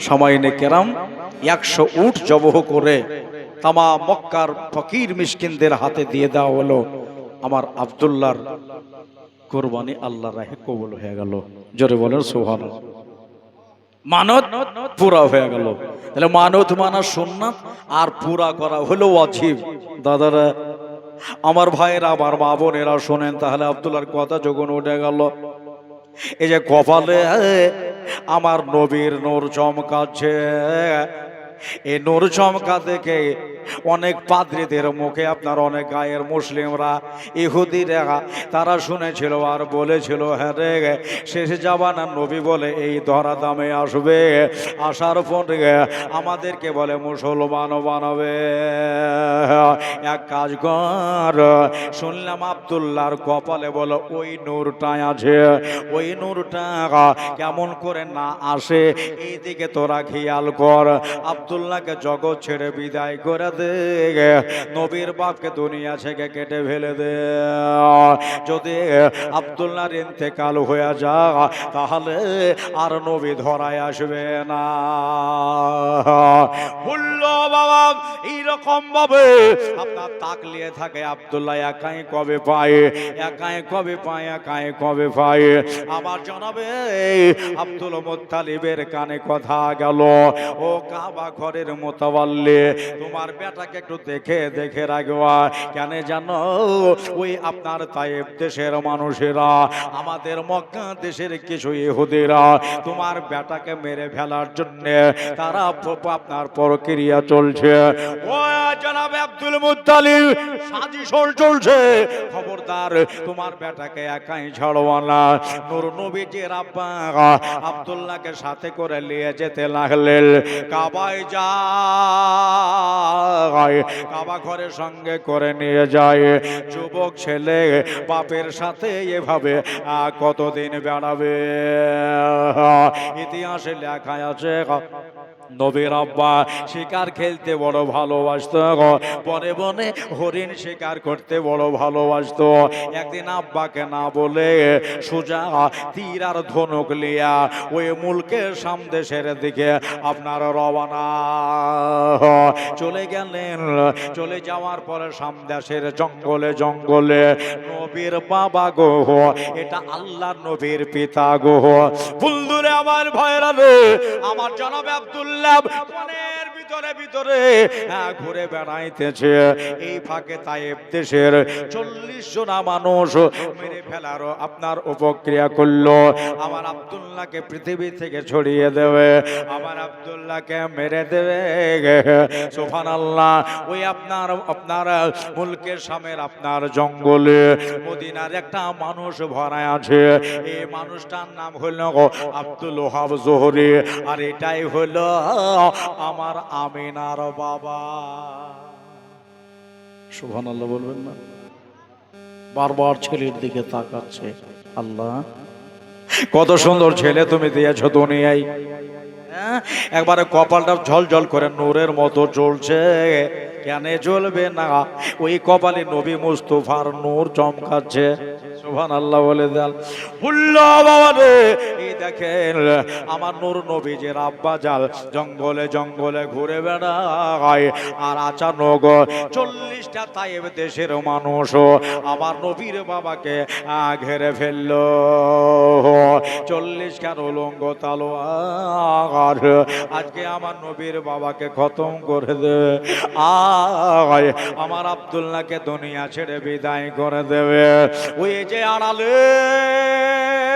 সামাইনে কেরাম 100 উট জবহ করে তামাম মক্কার ফকির মিসকিনদের হাতে দিয়ে দেওয়া হলো। আমার আব্দুল্লাহর কুরবানি আল্লাহর রাহে কবুল হয়ে গেল। জোরে বলেন সুবহানাল্লাহ। মানত পুরা হয়ে গেল। তাহলে মানত মানা সুন্নাত আর পুরা করা হলো ওয়াজিব। দাদারা, আমার ভাইয়েরা, আমার মা বোনেরা শোনেন, তাহলে আব্দুল্লাহর কথা যখন উঠে গেল, এই যে কপালে আমার নবীর নূর চমকাচ্ছে, এই নূর চমকা দেখে অনেক পাদ্রীদের মুখে, আপনার অনেক গায়ের মুসলিমরা, ইহুদিরা, তারা শুনেছিল আর বলেছিল, হ্যাঁ রে, শেষ জামানার নবী বলে এই ধরা দামে আসবে, আসার পরে আমাদেরকে বলে মুসলমান বানাবে। এক কাজ কর, শুনলাম আব্দুল্লাহর কপালে বলো ওই নূরটাই আছে, ওই নূরটা কেমন করে না আসে এইদিকে তোরা খেয়াল কর। আব্দুল্লাহকে জগৎ ছেড়ে বিদায় করে দে, নবীর বাপকে দুনিয়া থেকে কেটে ফেলে দে। যদি আব্দুল্লাহর ইন্তেকাল হয়ে যা, তাহলে আর নবী ধরায় আসবে না। বললো বাবা, এইরকম ভাবে আপনার তাকলিয়ে থাকে আব্দুল্লাহ একাই কবে পায়, একাই কবে পায়, একাই কবে পায়। আমার জানাবে আব্দুল মুত্তালিবের কানে কথা গেল, ও কাবা ঘরের মোতাওয়াল্লি, তোমার বেটাকে একটু দেখে দেখে রাখবা। কেন জানো, ওই আপনার তায়েব দেশের মানুষেরা, আমাদের মক্কা দেশের কিছু ইহুদিরা তোমার বেটাকে মেরে ফেলার জন্য তারা আপনার প্রক্রিয়া চলছে। ও জনাবে আব্দুল মুত্তালিব, সাজিশ চলছে, খবরদার তোমার বেটাকে একাই ছাড়বা না। নূর নবীজির আব্বা আব্দুল্লাহকে সাথে করে নিয়ে যেতে লাগলেন। কাবায় যায়, কাবা ঘরের সঙ্গে করে নিয়ে যায়। যুবক ছেলে বাপের সাথে এভাবে কতদিন বেড়াবে? ইতিহাসে লেখা আছে নবীর আব্বা শিকার খেলতে বড় ভালোবাসত, বনে বনে হরিণ শিকার করতে বড় ভালোবাসত। একদিন আব্বাকে না বলে সোজা তীর আর ধনুক লিয়া ওই মুলকের সামদেশের দিকে আপনার রওনা চলে গেলেন। চলে যাওয়ার পরে সামদেশের জঙ্গলে জঙ্গলে নবীর বাবা গো, এটা আল্লাহ নবীর পিতা গো। বন্ধুরে আমার ভাইরা রে, আমার জনাবে আব্দুল্লাহ বনের ভিতরে ভিতরে ঘুরে বেড়াইতেছে। এই ফাঁকে তায়েব দেশের 40 জন মানুষ মেরে ফেলার আপনার উপক্রিয়া করলো। আমার আব্দুল্লাহকে পৃথিবী থেকে ছড়িয়ে দেবে, আমার আব্দুল্লাহকে মেরে দেবে। সুবহানাল্লাহ। ওই আপনার আপনার মুলকের সামের আপনার জঙ্গলে মদিনার একটা মানুষ ভরা আছে। এই মানুষটার নাম হলো আব্দুল ওহাব জোহরি, আর এটাই হলো আমার আমিনার বাবা। সুবহানাল্লাহ বলবেন না? বারবার ছেলের দিকে তাকাচ্ছে। আল্লাহ, কত সুন্দর ছেলে তুমি দিয়েছো দুনিয়ায়। একবারে কপালটা ঝলঝল করে নূরের মতো জ্বলছে। কেন জ্বলবে না? ওই কপালে নবী মুস্তাফার নূর চমকাচ্ছে। সুবহানাল্লাহ বলে দেন। হুল্লা বাবা রে, এই দেখেন আমার নূর নবীজির আব্বা জাল জঙ্গলে জঙ্গলে ঘুরে বেড়ায়, আর আচানক 40টা তায়েব দেশের মানুষ আমার নবীর বাবাকে ঘেরে ফেললো। 40 কেন উলঙ্গ তলোয়ার আজকে আমার নবীর বাবাকে খতম করে দেবে। আমার আব্দুল্লাহকে দুনিয়া ছেড়ে বিদায় করে দেবে। ওই যে আড়ালে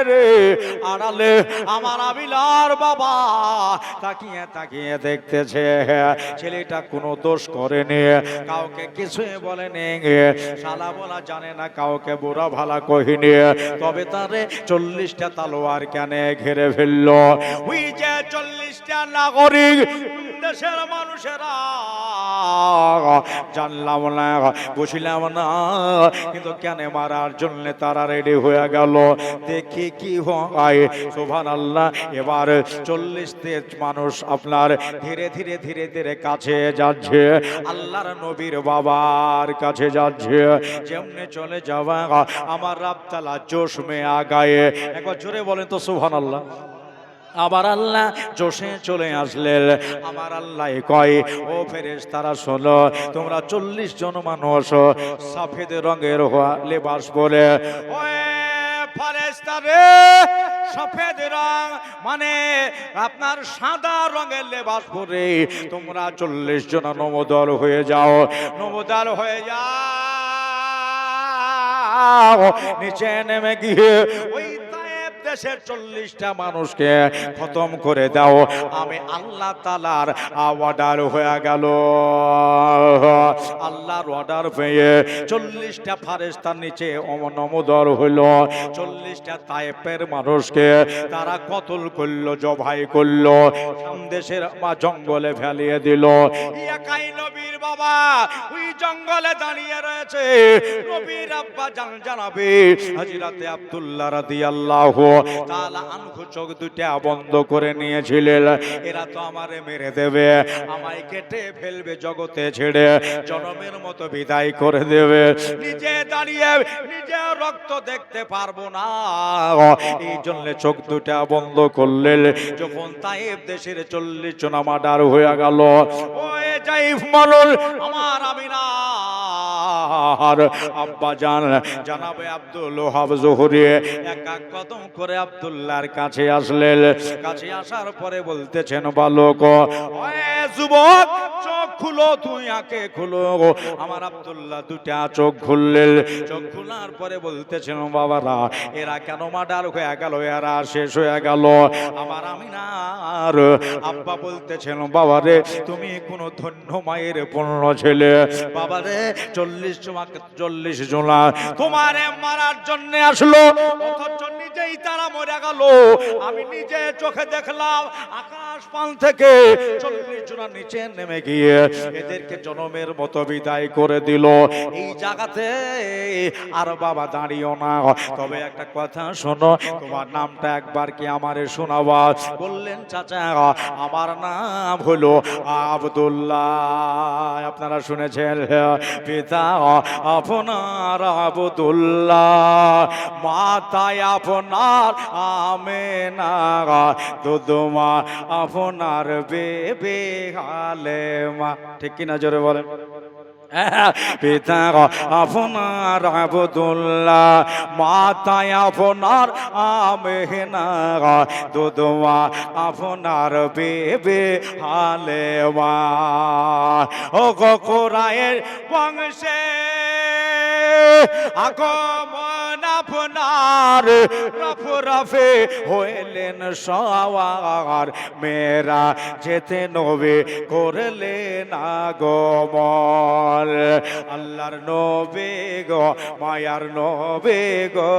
রে, আড়ালে আমার আবিলার বাবা তাকিয়ে তাকিয়ে দেখতেছে। ছেলেটা কোনো দোষ করেনি, কাউকে কিছুই বলেনি, শালা বলা জানে না, কাউকে বুড়া ভালা কহিনি, তবে তারে 40টা তলোয়ার কেন ঘিরে ফেললো? ওই যে 40টা নাগরিক দেশের মানুষেরা জানলাম না, বুঝলাম না, কিন্তু কেন মারার জন্য তারা রেডি হয়ে গেল। দেখি কি হয়। সুবহানাল্লাহ। এবার 40 মানুষ আপনার ধীরে ধীরে ধীরে ধীরে কাছে যাচ্ছে, আল্লাহর নবীর বাবার কাছে যাচ্ছে। যেমনে চলে যাওয়া আমার রাব তাআলা জোশ মে আগায়ে। একবার জোরে বলেন তো সুবহানাল্লাহ। আবার আল্লাহ জোশে চলে আসলেন। আমার আল্লাহ কয়, ও ফেরেশতারা শোনো, তোমরা 40 জন মানুষ সফেদ রঙের লেবাস পরে, ওই ফেরেশতারে সফেদ রং মানে আপনার সাদা রঙের লেবাস পরে তোমরা 40 জন নবদল হয়ে যাও, নবদল হয়ে যাও। নিচে নেমে গিয়ে ওই দেশের 40টা মানুষকে খতম করে দাও। আমি আল্লাহ তাআলার অর্ডার হয়ে গেল। আল্লাহর অর্ডার পেয়ে 40টা ফেরেশতার নিচে নমদর হইল। 40টা তায়েফের মানুষকে তারা কতল করলো, জবাই করলো, দেশের জঙ্গলে ফেলিয়ে দিল। একাই নবীর বাবা ওই জঙ্গলে দাঁড়িয়ে রয়েছে। নবীর আব্বা জানাবে হযরতে আব্দুল্লাহ রাদিয়াল্লাহু তাআলা আনহু চোখ দুটা বন্ধ করে নিয়েছিলেন। এরা তো আমারে মেরে দেবে, আমায় কেটে ফেলবে, জগতে ছেড়ে জনমের মতো বিদায় করে দেবে। নিজে দাঁড়িয়ে নিজে রক্ত দেখতে পারবো না, এই জন্য চোখ দুটা বন্ধ করলেন। যখন তায়েফ দেশের 40 জন মার্ডার হয়ে গেল, ওই জাইফ মানুষ আমার আমিনার আব্বা জান জানাবে আব্দুল ওহাব জোহরি এক কদম করে আব্দুল্লাহর কাছে আসলেন। কাছে আসার পরে বলতেছেন, বালক, ওই যুবক, চোখ খুলো, তুই আঁকে খুলো। আমার আব্দুল্লাহ দুটা চোখ খুললেন। চোখ খোলার পরে বলতেছেন, বাবারা এরা কেন মার্ডার হয়ে গেল, এরা শেষ হয়ে গেল। আমার আমিনার আব্বা বলতেছেন, বাবারে তুমি কোন ধন্য মায়ের পূর্ণ ছেলে। বাবারে 40 জন তোমারে মারার জন্য আসলো, অথচ নিজেই তারা মরে গেল। আমি নিজে চোখে দেখলাম আকাশ পান থেকে 40 জন নিচে নেমে গিয়ে এদেরকে জনমের মতো বিদায় করে দিল। এই জায়গাতে আর বাবা দাঁড়িও না, তবে একটা কথা শোনো, তোমার নামটা একবার কি আমারে শোনাবা? বললেন, চাচা আমার নাম হলো আব্দুল্লাহ। আপনারা শুনেছেন, পিতা আপনার আব্দুল্লাহ, মাতায় আপনার আমেনা, দুদমা আপনার বেবে হালেমা। ঠিক কিনা জোরে বলেন? পিতা আপনার আব্দুল্লাহ, মাতায় আপনার আমেনা, দুদমা আপনার বেবে হালেমা। ও কোরাইয়ের বংশে আগমন আপনার, রফে হইলেন সওয়ার, মেরা যেতে নবী করলেন আগমন। আল্লাহর নবী গো, মায়ার নবী গো,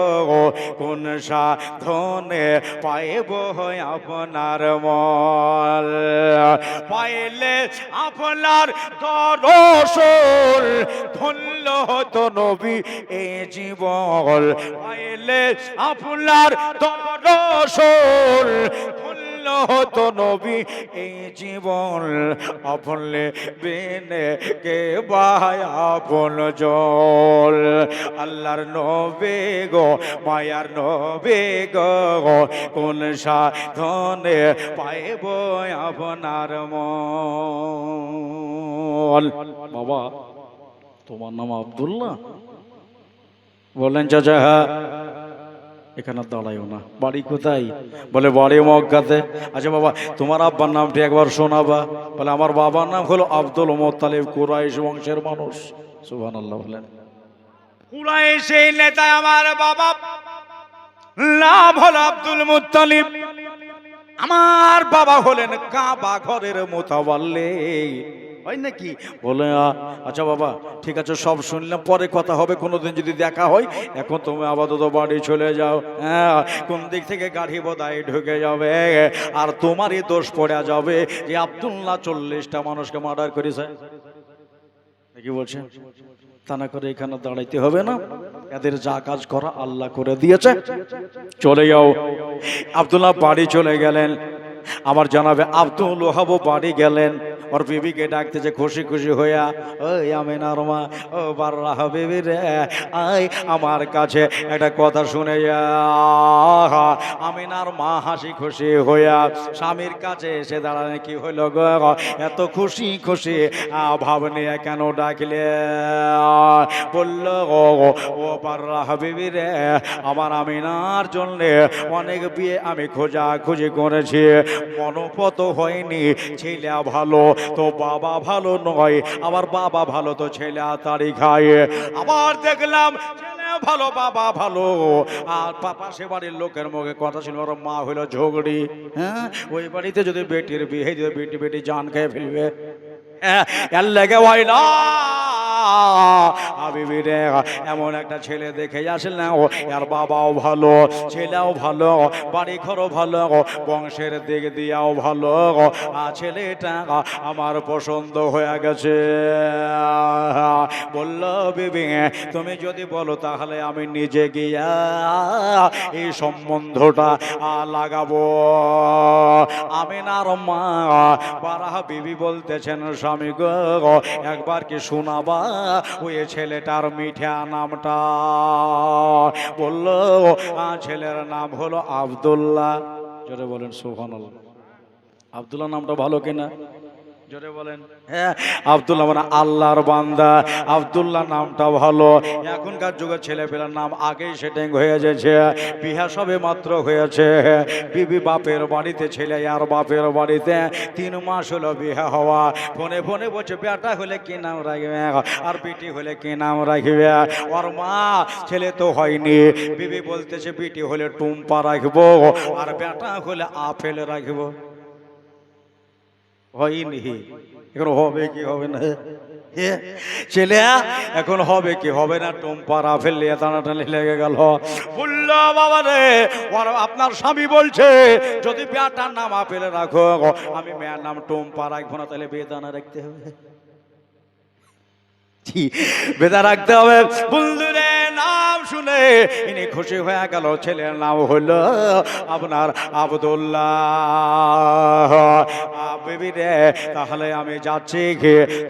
কোন সাধনে পাইব আপনার মল। পাইলে আপনার দর্শন ধন্য হতো নবী এই জীবন। পাইলে আপনার দর্শন ধন্য হতো নবী এই জীবন। আপনলে বেনে কে ভাই আপন জল। আল্লাহর নবী গো, মায়ার নবী গো, কোন সাধনে পাইব আপনার মল। বাবা তোমার নাম আব্দুল্লাহ? বললেন, চাচা হ্যাঁ। এখানে দাঁড়াইও না, বাড়ি কোথায়? বলে বাড়ি মক্কাতে। আচ্ছা বাবা তোমার আব্বার নামটি একবার শোনাবা? বলে আমার বাবার নাম হলো আব্দুল মুত্তালিব, কুরাইশ বংশের মানুষ। সুবহানাল্লাহ বলেন। কুরাইশের নেতা আমার বাবা, নাম হলো আব্দুল মুত্তালিব। আমার বাবা হলেন কাবা ঘরের মুতাওয়াল্লি। হয় নাকি? বলে আচ্ছা বাবা ঠিক আছে, সব শুনলাম, পরে কথা হবে কোনোদিন যদি দেখা হয়। এখন তুমি আপাতত বাড়ি চলে যাও। হ্যাঁ, কোন দিক থেকে গাড়ি বোধহয় ঢুকে যাবে, আর তোমারই দোষ পড়ে যাবে যে আব্দুল্লাহ 40টা মানুষকে মার্ডার করেছে। কি বলছে? তা না করে এখানে দাঁড়াইতে হবে না, এদের যা কাজ করা আল্লাহ করে দিয়েছে, চলে যাও। আব্দুল্লাহ বাড়ি চলে গেলেন। আমার জানাবে আব্দুল ওহাব বাড়ি গেলেন। ওর বিবিকে ডাকতেছে খুশি খুশি হইয়া, ওই আমিনার মা, ও বাররাহ বিবি রে, আই আমার কাছে একটা কথা শুনে যা। আমিনার মা হাসি খুশি হইয়া স্বামীর কাছে এসে দাঁড়ালে, কি হইল গো, এত খুশি খুশি ভাব নিয়ে কেন ডাকলে? বলল, ও বাররাহ বিবি রে, আমার আমিনার জন্য অনেক বিয়ে আমি খোঁজাখুঁজি করেছি, মনোপত হয়নি। ছেলে ভালো তো বাবা ভালো নয়, আবার বাবা ভালো তো ছেলে তাড়ি খায়। আবার দেখলাম ছেলে ভালো বাবা ভালো, আর পাশে বাড়ির লোকের মুখে কথা ছিল ওর মা হইলো ঝগড়ি। হ্যাঁ, ওই বাড়িতে যদি বেটির বিয়ে দিয়ে বেটি বেটি জান খেয়ে ফেলবে, এর লেগে হয় না। বিবিরে এমন একটা ছেলে দেখে আসলে আর বাবাও ভালো, ছেলেও ভালো, বাড়ি ঘরও ভালো, বংশের দিক দিয়েও ভালো, ছেলেটা আমার পছন্দ হয়ে গেছে। বলল, বিবি তুমি যদি বলো তাহলে আমি নিজে গিয়া এই সম্বন্ধটা লাগাবো। আমিনার মা বাররাহ বিবি বলতেছেন, স্বামী গো, একবার কি শোনাবা ওই ছেলেটার মিঠা নামটা? বলল, ছেলের নাম হলো আব্দুল্লাহ। জোরে বলেন সুবহানাল্লাহ। আব্দুল্লাহ নামটা ভালো কিনা? জোরে বলেন। হ্যাঁ, আব্দুল্লাহ মানে আল্লাহর বান্দা। আব্দুল্লাহ নামটা ভালো। এখনকার যুগের ছেলেপেলার নাম আগেই সেটিং হয়ে যাচ্ছে, বিহা সবে মাত্র হয়েছে। বিবি বাপের বাড়িতে, ছেলে আর বাপের বাড়িতে, 3 মাস হলো বিহা হওয়া। ফোনে ফোনে বলছে বেটা হলে কি নাম রাখবে, আর বেটি হলে কি নাম রাখবে। ওর মা, ছেলে তো হয়নি, বিবি বলতেছে বেটি হলে টুম্পা রাখবো, আর বেটা হলে আপেল রাখবো। হয়নি, এখন হবে কি হবে না? ছেলে এখন হবে কি হবে না, টুম্পা রাফেল নিয়ে টানাটানি লেগে গেল। বলল, বাবা রে, আপনার স্বামী বলছে যদি বেটার নাম আপেলে রাখো, আমি মেয়ের নাম টুম্পা রাখবো না, তাহলে বেদানা রাখতে হবে, বেদা রাখতে হবে। বন্ধুরে নাম শুনে ইনি খুশি হয়ে গেল। ছেলের নাম হলো আপনার আব্দুল্লাহ। বিবি রে, তাহলে আমি যাচ্ছি।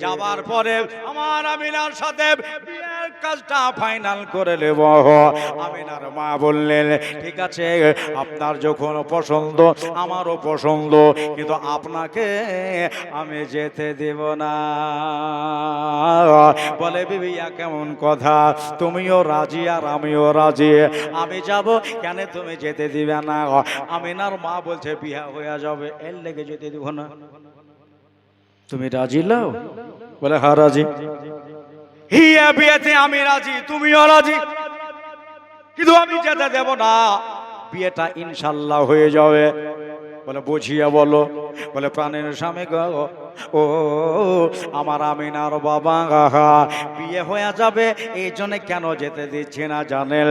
যাবার পরে আমার আমিনার সাথে বিয়ের কাজটা ফাইনাল করে নেব। আমিনার মা বললেন, ঠিক আছে, আপনার যখন পছন্দ আমারও পছন্দ, কিন্তু আপনাকে আমি যেতে দেব না। বলে, বিবি কেমন কথা, তুমিও রাজি আর আমিও রাজি, আমি যাব কেন তুমি যেতে দিবে না? আমিনার মা বলছে বিয়া হয়ে যাবে, এর লেগে যেতে দিব না। তুমি রাজি লও? বলে, হ্যাঁ রাজি। হিয়া বিয়েতে আমি রাজি, তুমিও রাজি, কিন্তু আমি যেতে দেব না, বিয়েটা ইনশাল্লাহ হয়ে যাবে। বলে, বুঝিয়ে বলো। বলে, প্রাণের স্বামী গো, ও আমার আমিনার বাবা, বিয়ে হয়ে যাবে এই জন্য কেন যেতে দিচ্ছি না জানেন?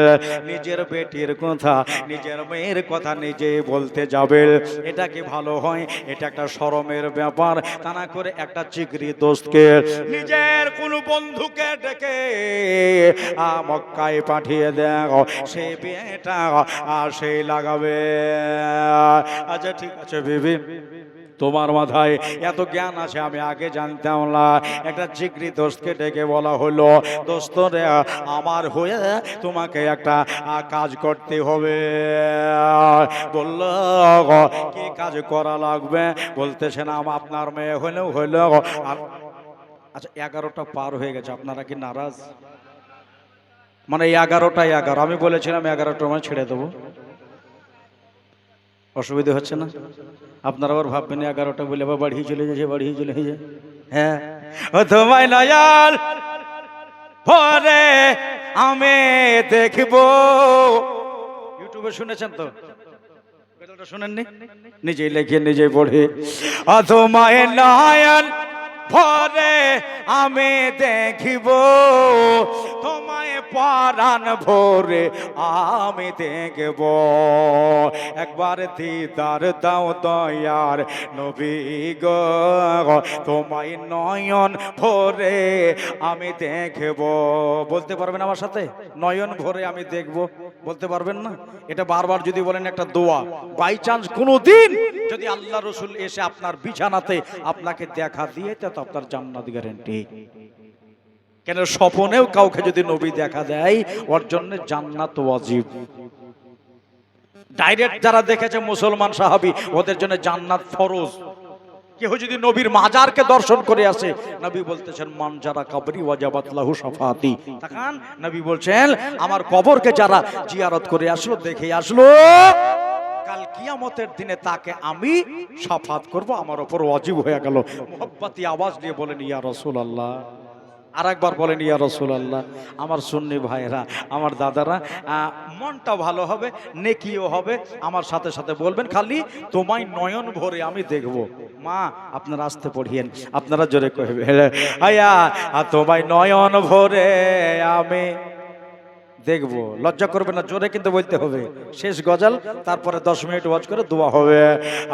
নিজের বেটির কথা, নিজের মেয়ের কথা নিজে বলতে যাবে, এটা কি ভালো হয়? এটা একটা শরমের ব্যাপার। তা না করে একটা চিকরি দোস্তকে, নিজের কোনো বন্ধুকে ডেকে মক্কায় পাঠিয়ে দেও, সেই বিয়েটা সেই লাগাবে। আচ্ছা ঠিক আছে বিবি, তোমার মাথায় এত জ্ঞান আছে আমি আগে জানতাম না। একটা জিগরি দোস্তকে ডেকে বলা হলো, দোস্ত রে, আমার হয়ে তোমাকে একটা কাজ করতে হবে। বলল, কি কাজ করা লাগবে? বলতেছে না, আপনার মেয়ে হলেও হইল। আচ্ছা 11টা পার হয়ে গেছে, আপনারা কি নারাজ? মানে 11টায় 11, আমি বলেছিলাম 11টার মানে ছেড়ে দেবো, অসুবিধা হচ্ছে না? আপনারা আবার ভাববেন 11টা বলে আবার বাড়িয়ে চলে যাচ্ছে, বাড়িয়ে চলে যায়। হ্যাঁ, ও তোমায় নয়াল পরে আমি দেখবো। ইউটিউবে শুনেছেন তো? শুনেননি? নিজেই লেখে নিজেই পড়ে। ও তোমায় নয়াল পরে আমি দেখিব, তোমায় পরাণ ভরে আমি দেখব। একবার দিদার দাও দয়ার নবী গো, তোমায় নয়ন ভরে আমি দেখব। বলতে পারবেন আমার সাথে? নয়ন ভরে আমি দেখব। বলতে পারবেন না? এটা বারবার যদি বলেন একটা দোয়া, বাই চান্স কোনোদিন যদি আল্লাহ রসুল এসে আপনার বিছানাতে আপনাকে দেখা দিয়ে তো আপনার জান্নাত গ্যারান্টি। কেন স্বপ্নেও কাউকে যদি নবী দেখা দেয় ওর জন্য জান্নাত ওয়াজিব। ডাইরেক্ট যারা দেখেছে মুসলমান সাহাবী ওদের জন্য জান্নাত ফরজ। কেউ যদি নবীর মাজারকে দর্শন করে আসে, নবী বলতেছেন মান যারা কবরি ওয়াজাবাত লাহু শাফাতি। তখন নবী বলছেন আমার কবরকে যারা জিয়ারত করে আসলো, দেখে আসলো, কাল কিয়ামতের দিনে তাকে আমি শাফাত করব, আমার উপর ওয়াজিব হয়ে গেল। মুহাব্বতি আওয়াজ দিয়ে বলেন ইয়া রাসূলুল্লাহ। আর একবার বলেন ইয়া রাসূলুল্লাহ। আমার সুন্নি ভাইরা, আমার দাদারা, মনটা ভালো হবে, নেকিও হবে। আমার সাথে সাথে বলবেন খালি তোমায় নয়ন ভরে আমি দেখব। মা আপনারা আসতে পড়িয়েন, আপনারা জোরে কইবেন আয়া তোমায় নয়ন ভরে আমি দেখবো। লজ্জা করবে না, জোরে কিন্তু বলতে হবে। শেষ গজল, তারপরে 10 মিনিট ওয়াজ করে দোয়া হবে।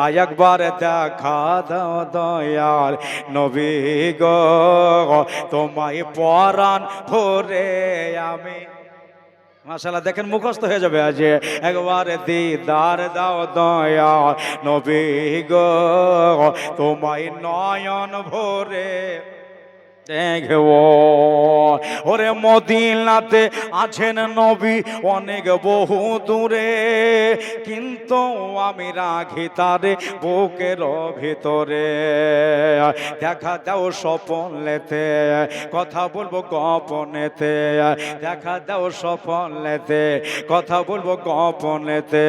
আয় একবার দেখা দাও দয়াল নবী গো, তোমায় পরাণ ভরে আমি। মাশাআল্লাহ, দেখেন মুখস্থ হয়ে যাবে আজ। একবার দিদার দাও দয়াল নবী গো, তোমায় নয়ন ভরে দেখবো। ওরে মদিনাতে আছেন নবী অনেক বহু দূরে, কিন্তু আমি রাখি তারে বুকের ভিতরে। দেখা দাও স্বপ্নেতে, কথা বলবো গোপনেতে। দেখা দাও স্বপ্নেতে, কথা বলবো গোপনেতে।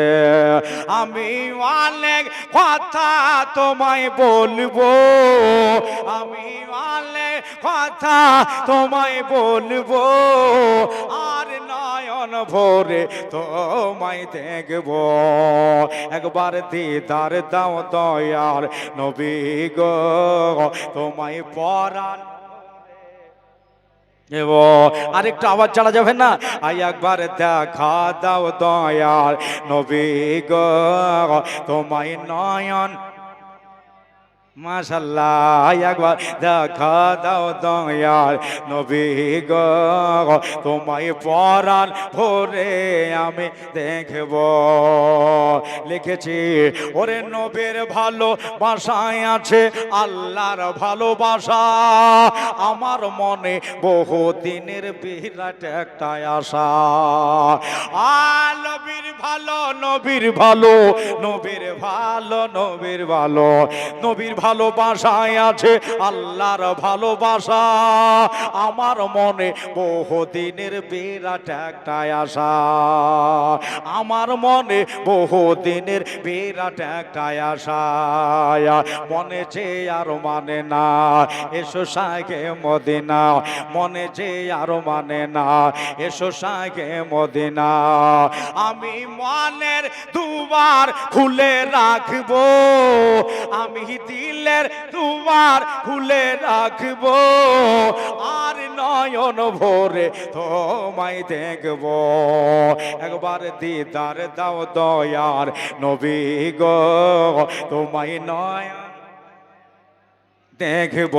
আমি অনেক কথা তোমায় বলবো, আমি অনেক কথা তোমায় বলবো, আর নয়ন ভরে তোমায় দেখবো। একবার দিদার দাও দয়ার নবী গো, তোমায় পরাণ। আরেকটু আওয়াজ চালা যাবে না? আই একবার দেখা দাও দয়ার নবী গো, তোমায় নয়ন। মাশাআল্লাহ, একবার দেখা দাও দয়াল নবী গো, তোমায় পরাণ ভরে আমি দেখব। লিখেছি ওরে নবীর ভালোবাসায় আছে আল্লাহর ভালোবাসা, আমার মনে বহু দিনের বিরাট একটা আশা। আর নবীর ভালো, নবীর ভালো, নবীর ভালো, নবীর ভালো, নবীর ভালোবাসায় আছে আল্লাহর ভালোবাসা, আমার মনে বহুদিনের বিরাট একটা আশা, আমার মনে বহুদিনের বিরাট একটা আশা। মনে যে আর মানে না, এসো শাহে মদিনা, মনে যে আর মানে না, এসো শাহে মদিনা। আমি মনের দুবার খুলে রাখবো, আমি দিলের দুবার খুলে রাখবো, আর নয়ন ভরে তোমায় দেখবো। একবার দিদার দাও দয়ার নবী গো, তোমায় নয়ন দেখব,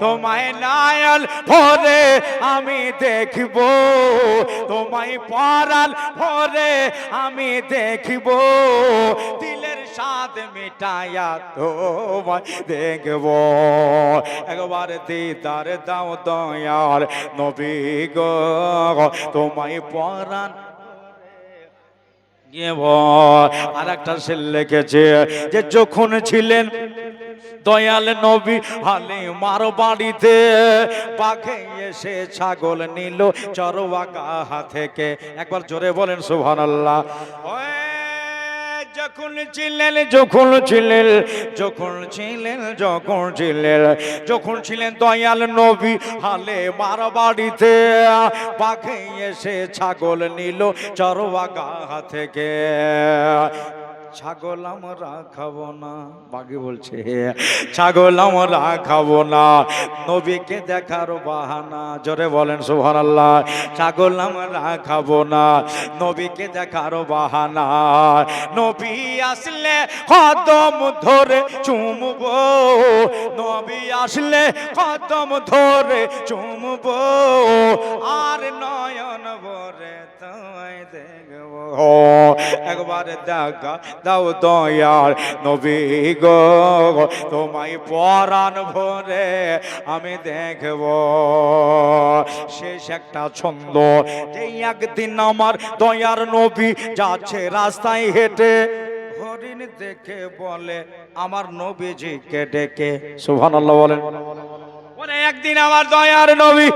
তোমায় নয়ন ভরে আমি দেখব, তোমায় পরাণ ভরে আমি দেখব, দিলের স্বাদ মিটাইয়া তোমায় দেখব। একবার দিদার দাও দয়ার নবী গো, তোমায় পরাণ। আর একটা শের লিখেছে যে যখন ছিলেন দয়াল নবী হালিমার বাড়িতে, বাঘে এসে ছাগল নিল চরওয়াগা থেকে। একবার জোরে বলেন সুবহানাল্লাহ। যখন ছিলেন, যখন ছিলেন, যখন ছিলেন, যখন ছিলেন, যখন ছিলেন দয়াল নবী হালিমার বাড়িতে, বাঘে এসে ছাগল নিল চরওয়াগা থেকে। ছাগল আমরা খাবো না, বাঘে বলছে ছাগল আমরা খাবো না, নবীকে দেখার বাহানা। জোরে বলেন সুবহানাল্লাহ। ছাগল আমরা খাবো না, নবীকে দেখার বাহানা, নবী আসলে কদম ধরে চুমবো, নবী আসলে কদম ধরে চুমবো আর নয়ন ভরে তোমায় দেখবো একবার দেখা দাও দয়ার নবী গো তোমায় পরাণ ভরে আমি দেখবো শেষ একটা ছন্দ যে একদিন আমার দয়ার নবী যাচ্ছে রাস্তায় হেঁটে হরিণ দেখে বলে আমার নবীজিকে ডেকে সুবহানাল্লাহ বলেন বলে একদিন আমার দয়ার নবী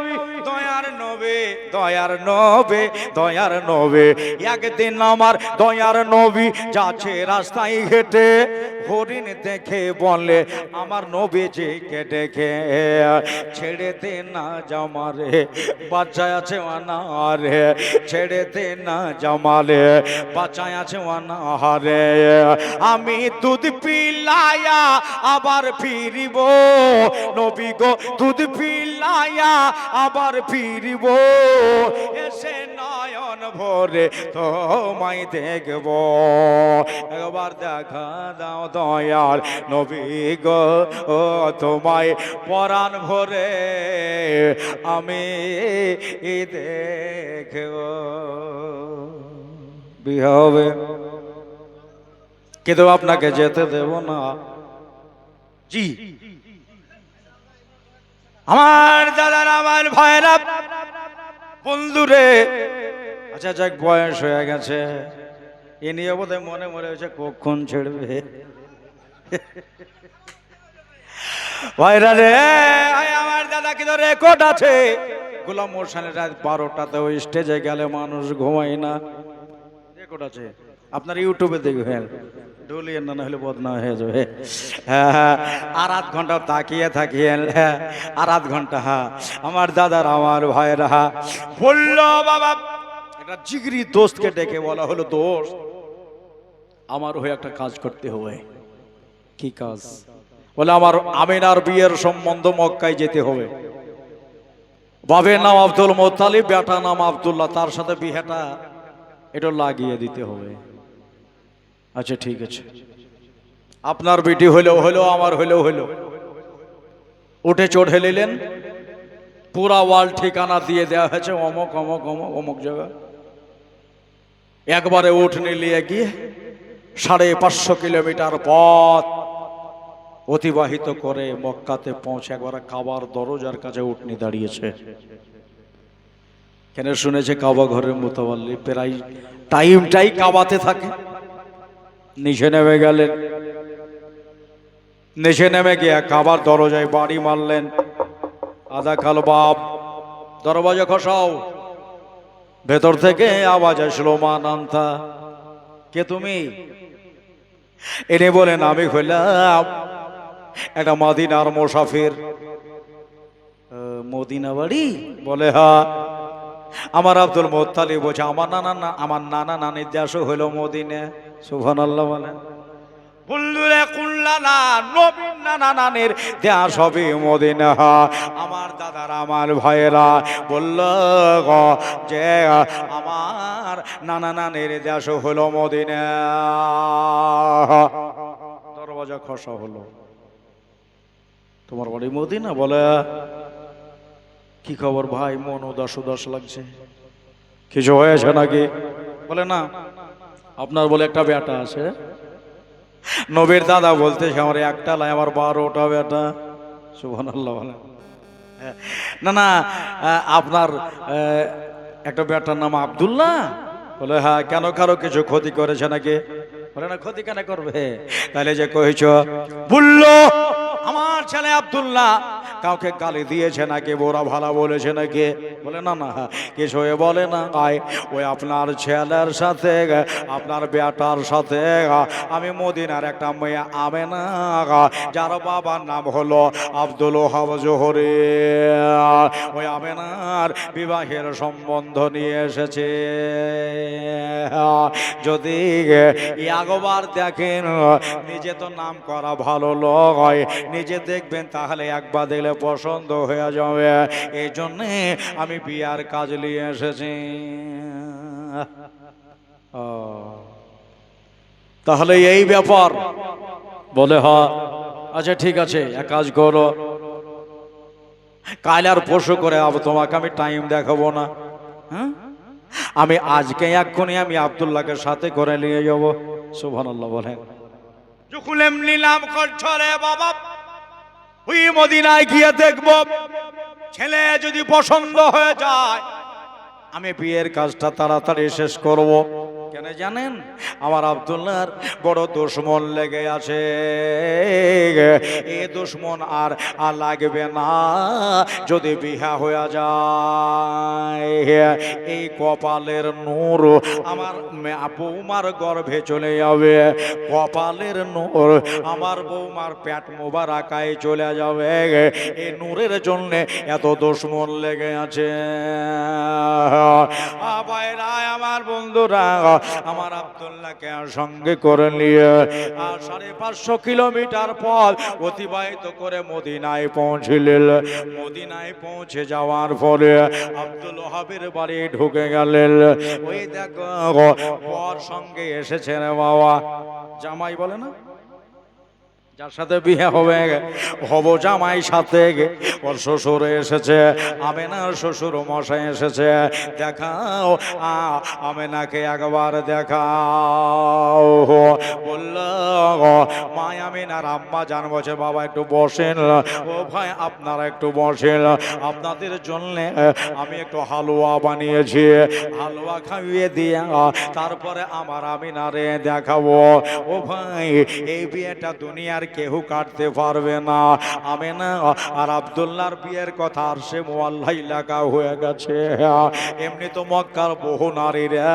দয়ার নবী দয়ার নবী দয়ার নবী একদিন আমার দয়ার নবী যাচ্ছে রাস্তায় হেঁটে হরিণ দেখে বলে আমার নবীজিকে ডেকে ছেড়ে দে না জামারে বাচ্চায় আছে আনারে ছেড়ে দে না জামালে বাচ্চায় আছে আনারে আমি দুধ পিলায়া আবার ফিরিব নবী গো দুধ পিলায়া আবার ফিরিব এসে নয়ন ভরে তোমায় দেখব একবার দেখা দাও দয়াল নবী গো ও তোমায় পরাণ ভরে আমি দেখব বিয়ে হবে কিন্তু আপনাকে যেতে দেব না জি আমার দাদার আমার ভাইরা বন্ধুরে আচ্ছা যাক বয়স হয়ে গেছে এ নিয়ে বোধহয় মনে মনে হয়েছে কখন ছেড়বে ভাইরা রে আমার দাদা কিন্তু রেকর্ড আছে গোলাম মোরসানের রাত 12টাতে ওই স্টেজে গেলে মানুষ ঘুমায় না রেকর্ড আছে আপনার ইউটিউবে দেখবেন ডলিয়ে না হলে বদনা হয়ে যাবে হ্যাঁ আর আধ ঘন্টা তাকিয়ে থাকিয়ে হ্যাঁ আর আধ ঘন্টা হ্যাঁ আমার দাদার আমার ভাইরা বললো বাবা একটা জিগরি দোস্তকে ডেকে বলা হলো দোস্ত আমার হয়ে একটা কাজ করতে হবে কি কাজ বলে আমার আমিনার বিয়ের সম্বন্ধ মক্কায় যেতে হবে বাবের নাম আব্দুল মোত্তালিব বেটা নাম আব্দুল্লাহ তার সাথে বিয়েটা এটা লাগিয়ে দিতে হবে আচ্ছা ঠিক আছে আপনার বেটি হলেও হলো আমার হলেও হলো উঠে চড়ে নিলেন পুরা ওয়ার্ল্ড ঠিকানা দিয়ে দেওয়া হয়েছে অমক অমক অমক অমক জায়গা একবারে উঠ নিয়ে গিয়ে 550 কিলোমিটার পথ অতিবাহিত করে মক্কাতে পৌঁছে একবার কাবার দরজার কাছে উঠনি দাঁড়িয়েছে কেন শুনেছে কাবা ঘরের মোতাবাল্লি প্রায় টাইমটাই কাবাতে থাকে নিচে নেমে গেলেন নিচে নেমে গিয়ে কাবার দরজায় বাড়ি মারলেন আদা খাল বাপ দরজা খসাও ভেতর থেকে আওয়াজ আসলো মা নান্তা কে তুমি এনে বলেন আমি হইলাম একটা মদিনার মুসাফির মদিনা বাড়ি বলে হ্যাঁ আমার আব্দুল মোত্তালিব বলছে আমার নানা নানির দেশ হইল মদিনা সুবহানাল্লাহ বলেন বললে কুল্লানা নবীন নানা নানির দেশ হবে মদিনা আমার দাদার আমার ভাইয়েরা বলল যে আমার নানা নানির দেশ হলো মদিনা দরজা খসা হলো তোমার বাড়ি মদিনা বলে কি খবর ভাই মন উদাস উদাস লাগছে কিছু হয়েছে নাকি বলে না আপনার বলে একটা বেটা আছে নবীর দাদা বলতেছে আমার একটা লাই আমার 12টা বেটা সুবহানাল্লাহ বলে না না আপনার একটা বেটার নাম আব্দুল্লাহ বলে হ্যাঁ কেন কারো কিছু ক্ষতি করেছে নাকি বলে না ক্ষতি কেন করবে তাহলে যে কইছ বললো আমার ছেলে আব্দুল্লাহ কাউকে গালি দিয়েছে নাকি বোরা ভালো বলেছে নাকি বলে না না কিছু বলে না ওই আপনার ছেলের সাথে আপনার বেটার সাথে আমি মদিনার একটা মেয়ে আমেনা যার বাবার নাম হলো আব্দুল ওহাব জোহরি ওই আমেনার বিবাহের সম্বন্ধ নিয়ে এসেছে যদি একবার দেখেন নিজে তো নাম করা ভালো লয় নিজে দেখবেন তাহলে একবার দেখলে পছন্দ হয়ে যাবে এই জন্যে আমি বিয়ার কাজ নিয়ে এসেছি তাহলে এই ব্যাপার বলে আচ্ছা ঠিক আছে এক কাজ করো কাল আর পরশু করে তোমাকে আমি টাইম দেখাবো না। হ্যাঁ, আমি আজকে এক্ষুনি আমি আব্দুল্লাহকে সাথে করে নিয়ে যাব। সুবহানাল্লাহ বলেন। যখন এমনি নাম করছো রে বাবা, ওই মদিনায় গিয়ে দেখব ছেলে যদি পছন্দ হয়ে যায় আমি বিয়ের কাজটা তাড়াতাড়ি শেষ করব। কেন জানেন? আমার আব্দুল্লাহর বড় দুশমন লেগে আছে। এই দুশমন আর লাগবে না যদি বিয়া হয়ে যায়। এই কপালের নূর আমার বৌমার গর্ভে চলে যাবে। কপালের নূর আমার বৌমার পেট মোবারকায় চলে যাবে। এই নূরের জন্য এত দুশমন লেগে আছে। ভাইরা আমার, বন্ধুরা, আমার আব্দুল্লাহকে সঙ্গে করে নিয়ে 550 কিলোমিটার পথ অতিবাহিত করে মদিনায় পৌঁছলেন। মদিনায় পৌঁছে যাওয়ার পরে আব্দুল ওহাবের বাড়ি ঢুকে গেলেন। ওই দেখো বর সঙ্গে এসেছে রে বাবা, জামাই বলে না, যার সাথে বিয়ে হবে হব জামাই সাথে ওর শ্বশুর এসেছে, আমেনার শ্বশুর মশাই এসেছে। দেখাও আমেনাকে একবার দেখাও। বলল মা আমেনার আম্মা জান বসে, বাবা একটু বসেন। ও ভাই আপনারা একটু বসেন, আপনাদের জন্য আমি একটু হালুয়া বানিয়েছি, হালুয়া খাইয়ে দিয়ে তারপরে আমার আমিনারে দেখাবো। ও ভাই এই বিয়েটা দুনিয়ার কেউ কাটতে পারবে না। আমেনা আর আব্দুল্লাহর বিয়ের কথা আর সে মোয়াল্লাই লাগা হয়ে গেছে। এমনি তো মক্কার বহু নারীরা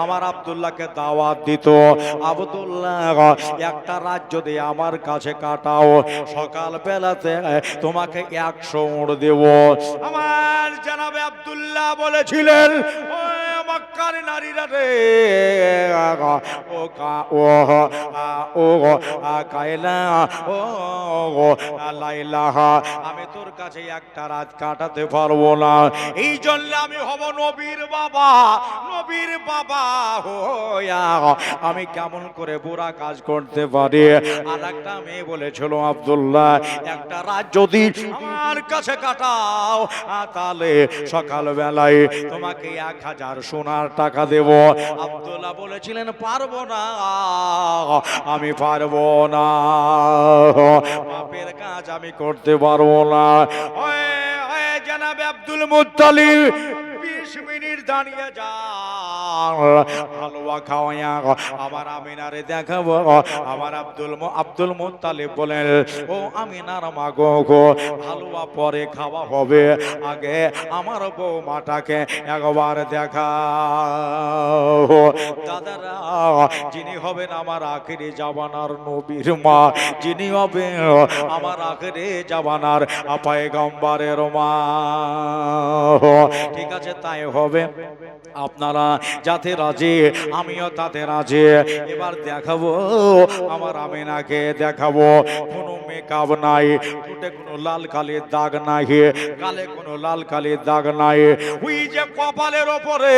আমার আব্দুল্লাহকে দাওয়াত দিত, আব্দুল্লাহ একটা রাত যদি আমার কাছে কাটাও সকাল বেলাতে তোমাকে 100 উট দেব। আমার জানাবে আব্দুল্লাহ বলেছিলেন, মক্কার নারীরা রে, কায়লা ও লাইলা, আমি তোর কাছে একটা রাত কাটাতে পারবো না। এই জন্য আমি হব নবীর বাবা। নবীর বাবা হইয়া আমি কেমন করে বুড়া কাজ করতে পারি? আর একটা মেয়ে বলেছিল, আব্দুল্লাহ একটা রাত যদি আমার কাছে কাটাও তাহলে সকাল বেলায় তোমাকে 1000 সোনার টাকা দেব। আব্দুল্লাহ বলেছিলেন পারবো না, আমি পারবো না, বাপের কাজ আমি করতে পারবো না। জানাবে আব্দুল মুত্তালিব 20 মিনিট দাঁড়িয়ে যান, হালুয়া খাওয়াইয়া আমার আমিনারে দেখাবো। আমার আব্দুল মুত্তালিব বলেন, ও আমিনার মা গো, হালুয়া পরে খাওয়া হবে, আগে আমার বৌমাটাকে একবার দেখাও। দাদারা, যিনি হবেন আমার আখিরি জামানার নবীর মা, যিনি হবেন আমার আখিরি জামানার পয়গম্বরের মা, ঠিক আছে তাই হবে। আপনারা যাতে রাজি আমিও তাতে রাজি। এবার দেখাবো আমার আমিনাকে দেখাবো, কোনো মেকআপ নাই, ঠোঁটে কোনো লাল কালির দাগ নাই, গালে কোনো লাল কালির দাগ নাই, ওই যে কপালের ওপরে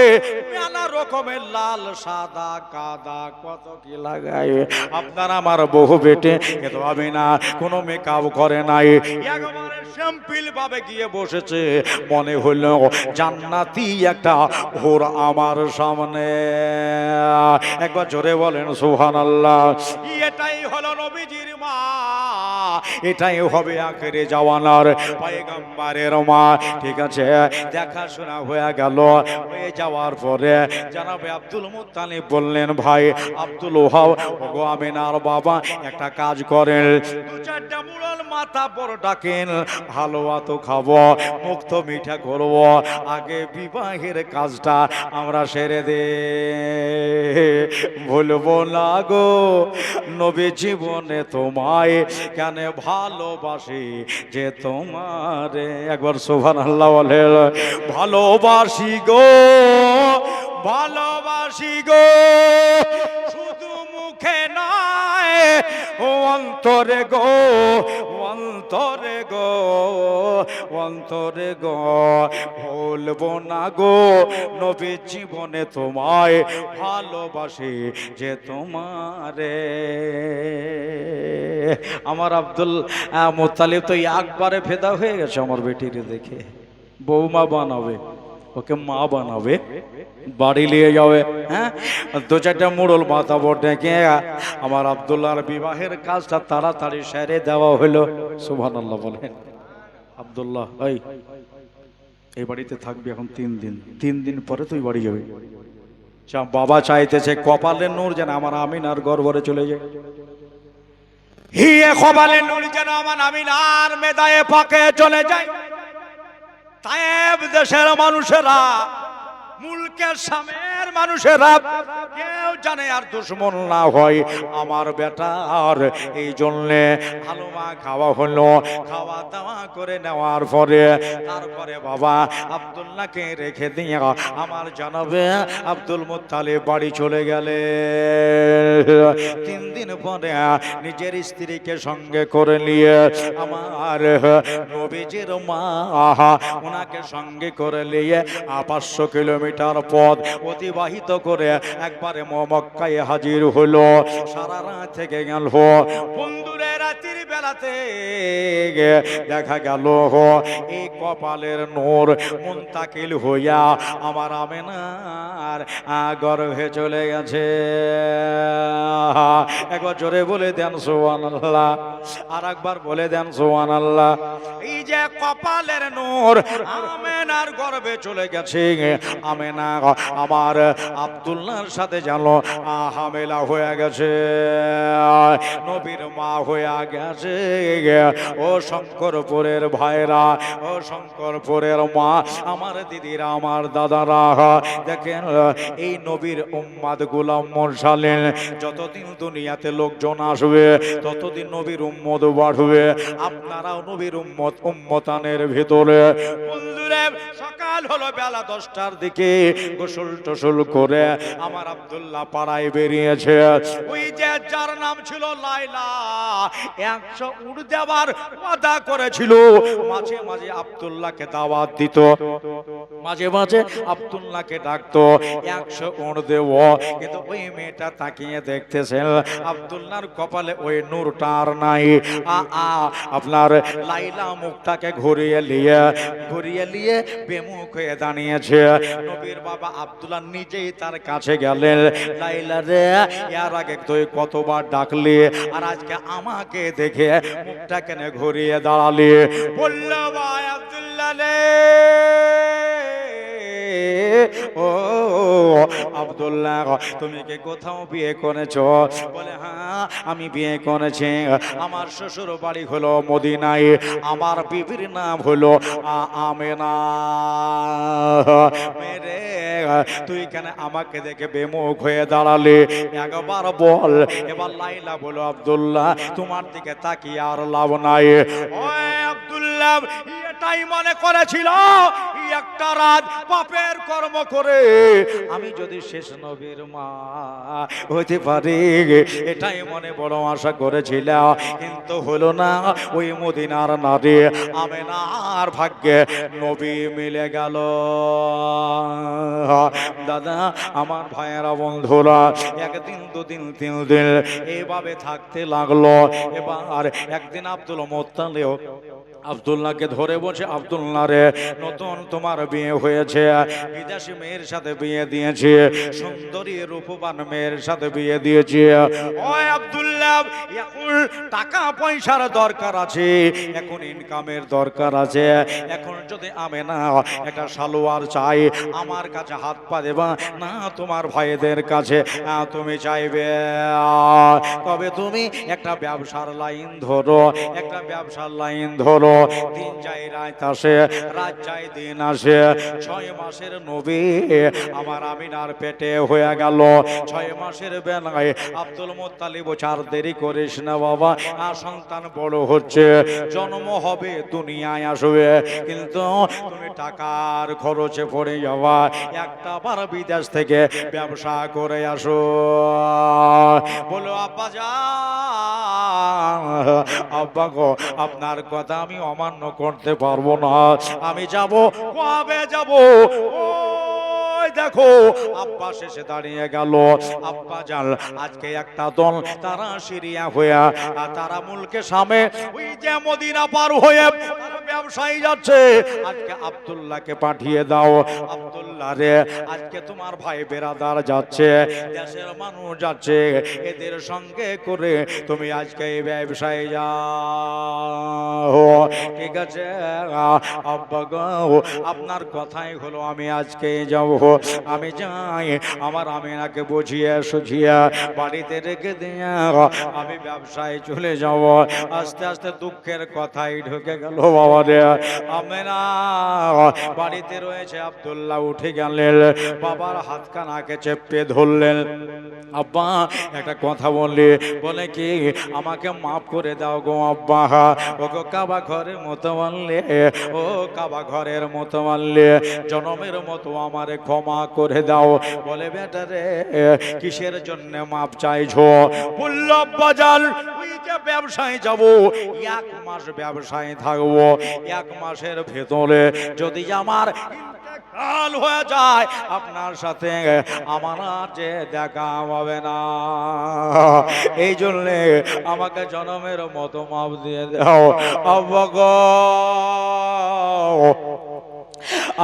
নানা রকমের লাল সাদা কাদা কত কি লাগায়। আপনার আমার বহু বেটে কিন্তু আমিনা কোনো মেকআপ করে নাই, একেবারে সিম্পল ভাবে গিয়ে বসেছে, মনে হলো জান্নাতি একটা হোর আমার সামনে। একবার জোরে বলেন সুবহানাল্লাহ। এটাই হলো নবীজির মা, এটাই হবে আখেরে জামানার পয়গম্বরের মা। ঠিক আছে, দেখাশোনা হয়ে গেল। হয়ে যাওয়ার পরে জানাবে আব্দুল মুত্তালিব বললেন, ভাই আব্দুল ওহাব গো আমিনার বাবা একটা কাজ করেন, 2-4টা মুড়ল মাথা বড় ডাকেন, হালুয়া তো খাবো, মুক্ত মিঠা করবো, আগে বিবাহের কাজটা আমরা সেরে দে। ভুলবো না গো নবী জীবনে তোমায় কেন ভালোবাসি যে তোমারে। একবার সুবহানাল্লাহ বলে, ভালোবাসি গো, ভালোবাসি গো, শুধু মুখে নয় ও অন্তরে গো, অন্তরে গো, অন্তরে গো, ভুলবো না গো নবী জীবনে তোমায় ভালোবাসি যে তোমারে। আমার আব্দুল মুত্তালিব তো একবারে ফেদা হয়ে গেছে আমার বেটিরে দেখে। বৌমা বানাবে, ওকে মা বানাবে, বাড়ি নিয়ে যাবে, হ্যাঁ, দু চারটা মুড়ল মাথা ডেকে আমার আব্দুল্লাহর বিবাহের কাজটা তাড়াতাড়ি সেরে দেওয়া হলো। সুবহানাল্লাহ বলেন। আব্দুল্লাহ এই বাড়িতে থাকবি এখন 3 দিন, 3 দিন পরে তুই বাড়ি যাবি। বাবা চাইতেছে কপালের নূর যেন আমার আমিনার গর্ভরে চলে যায়, হিয়ে কপালের নূর যেন আমার আমিনার মেদায়ে পাকে চলে যায়। তায়েব দেশের মানুষেরা, মুলকের সামের মানুষেরা কেউ জানে আর দুশ্মন না হয় আমার বেটার। এই জন্যে হালুমা খাওয়া হলো, খাওয়া দাওয়া করে নেওয়ার পরে তারপরে বাবা আব্দুল্লাহকে রেখে দিয়ে আমার জানাবে আব্দুল মুত্তালিব বাড়ি চলে গেলে 3 দিন পরে নিজের স্ত্রীকে সঙ্গে করে নিয়ে আমার নবীজির মা ওনাকে সঙ্গে করে নিয়ে 500 কিলোমিটার পথ অতিবাহিত করে একবারে মক্কায় হাজির হলো। সারা রাত থেকে গেল বন্ধুরে, রাতের বেলাতে দেখা গেল এই কপালের নূর মুনতাকিল হইয়া আমার আমিনার গর্ভে চলে গেছে। একবার জোরে বলে দেন সুবহানাল্লাহ, আর একবার বলে দেন সুবহানাল্লাহ। এই যে কপালের নূর আমিনার গর্ভে চলে গেছে, আমিনা আমার আব্দুল্লাহর সাথে জানো হামেলা হয়ে গেছে, নবীর মা হয়ে গেছে। ও শঙ্করপুরের ভাইরা, ও শঙ্করপুরের মা, আমার দিদিরা, আমার দাদারা, দেখেন এই নবীর উম্মত গোলাম মুরসালিন যতদিন দুনিয়াতে লোকজন আসবে ততদিন নবীর উম্মত বাড়বে। আপনারাও নবীর উম্মতানের ভিতরে। বন্ধুরে, সকাল হলো, বেলা 10টার দিকে গোসল টোসল করে আমার আব্দুল্লাহ পাড়ায় বেরিয়েছে। ওই যে যার নাম ছিল লাইলা, 100 উট দেওয়ার ওয়াদা করেছিল, মাঝে মাঝে আব্দুল্লাহকে দাওয়াত দিত, মাঝে মাঝে আব্দুল্লাহকে ডাকতো 100 উট দেব। কিন্তু ওই মেয়েটা তাকিয়ে দেখতেছেন আব্দুল্লাহর কপালে ওই নূরটা আর নাই। আপনার লাইলা মুখটাকে ঘুরিয়ে নিয়ে বেমুখ হয়ে দাঁড়িয়েছে। নবীর বাবা আব্দুল্লাহ নিজেই তার কাছে গেলেন, লাইলা রে, এর আগে তুই কতবার ডাকলি, আর আজকে আমাকে দেখে মুখটা কেন ঘুরিয়ে দাঁড়ালি? বলল, ভাই আব্দুল্লাহ রে, ও আব্দুল্লাহ, তুমি কি কোথাও বিয়ে করেছো? বলে, হ্যাঁ আমি বিয়ে করেছি, আমার শ্বশুর বাড়ি হলো মদিনায়, আমার বিবির নাম হলো আমেনা। মেরে তুই কেন আমাকে দেখে বেমুখ হয়ে দাঁড়ালে? একবার বল। এবার লাইলা বলো, আব্দুল্লাহ তোমার দিকে তাকিয়ে আর লাভ নাই। ওই আব্দুল্লাহ এটাই মনে করেছিল একটা রাত পাপের কর্ম করে আমি যদি শেষ নবীর মা হতে পারি, এটাই মনে বড় আশা করেছিল, কিন্তু হলো না। ওই মদিনার নারী আমেনার ভাগ্যে নবী মিলে গেল। দাদা, আমার ভাইয়েরা, বন্ধুরা, 1 দিন 2 দিন 3 দিন এইভাবে থাকতে লাগলো। এবার একদিন আব্দুল মুত্তালিব আব্দুল্লাহকে ধরে বসে, আব্দুল্লাহ রে, নতুন তোমার বিয়ে হয়েছে, বিদেশি মেয়ের সাথে বিয়ে দিয়েছে, সুন্দরী রূপবান মেয়ের সাথে বিয়ে দিয়েছে। ওই আব্দুল্লাহ, এখন টাকা পয়সার দরকার আছে, এখন ইনকামের দরকার আছে। এখন যদি আমেনা একটা সালোয়ার চাই, আমার কাছে হাত পা দেবা না, তোমার ভাইদের কাছে তুমি চাইবে, তবে তুমি একটা ব্যবসার লাইন ধরো, একটা ব্যবসার লাইন ধরো। দিন যায় রাত আসে, রাত যায় দিন আসে 6 মাসের নবী আমার আমিনার পেটে হয়ে গেল 6 মাসের বেলায় আব্দুল মুত্তালিব চার দেরি করিস না বাবা সন্তান বড় হচ্ছে জন্ম হবে দুনিয়ায় আসবে কিন্তু তুমি টাকার খরচে পড়ে যাওয়া একটা বার বিদেশ থেকে ব্যবসা করে আসো বলো আব্বা যান আব্বা গো আপনার কথা আমি অমান্য করতে পারবো না আমি যাব কবে যাব দেখো আব্বা শেষে দাঁড়িয়ে গেল আব্বা জান আজকে একটা দল তারা সিরিয়া হইয়া তারা মুলকে সামনে ওই যে মদিনা পার হয়ে ব্যবসায়ী যাচ্ছে আজকে আব্দুল্লাহকে পাঠিয়ে দাও আব্দুল্লাহ রে আজকে তোমার ভাই বেরাদার যাচ্ছে দেশের মানুষ যাচ্ছে এদের সঙ্গে করে তুমি আজকে এই ব্যবসায় যাও ঠিক আছে আব্বা গো আপনার কথাই হলো আমি আজকে যাব আমি যাই আমার আমিনাকে বুঝিয়ে সুঝিয়ে বাড়িতে রেখে দিয়ে আমি ব্যবসায় চলে যাব আস্তে আস্তে দুঃখের কথাই ঢুকে গেল বাবা রে আমিনা বাড়িতে রয়েছে আব্দুল্লাহ উঠে গেলেন বাবার হাত কানাকে চেপে ধরলেন আব্বা একটা কথা বললি বলে কি আমাকে মাফ করে দাও গো আব্বা ও গো কাবা ঘরের মতো বললে ও কাবা ঘরের মতো বললে জনমের মতো আমারে ক্ষমা করে দাও বলে বেটা রে কিসের জন্য মাপ চাইছো বলল আব্বা জান ওই যে ব্যবসায় যাব 1 মাস ব্যবসায় থাকবো 1 মাসের ভেতরে যদি আমার কাল হয়ে যায় আপনার সাথে আমার যে দেখা হবে না এই জন্য আমাকে জনমের মতো মাপ দিয়ে দাও আব্বা গো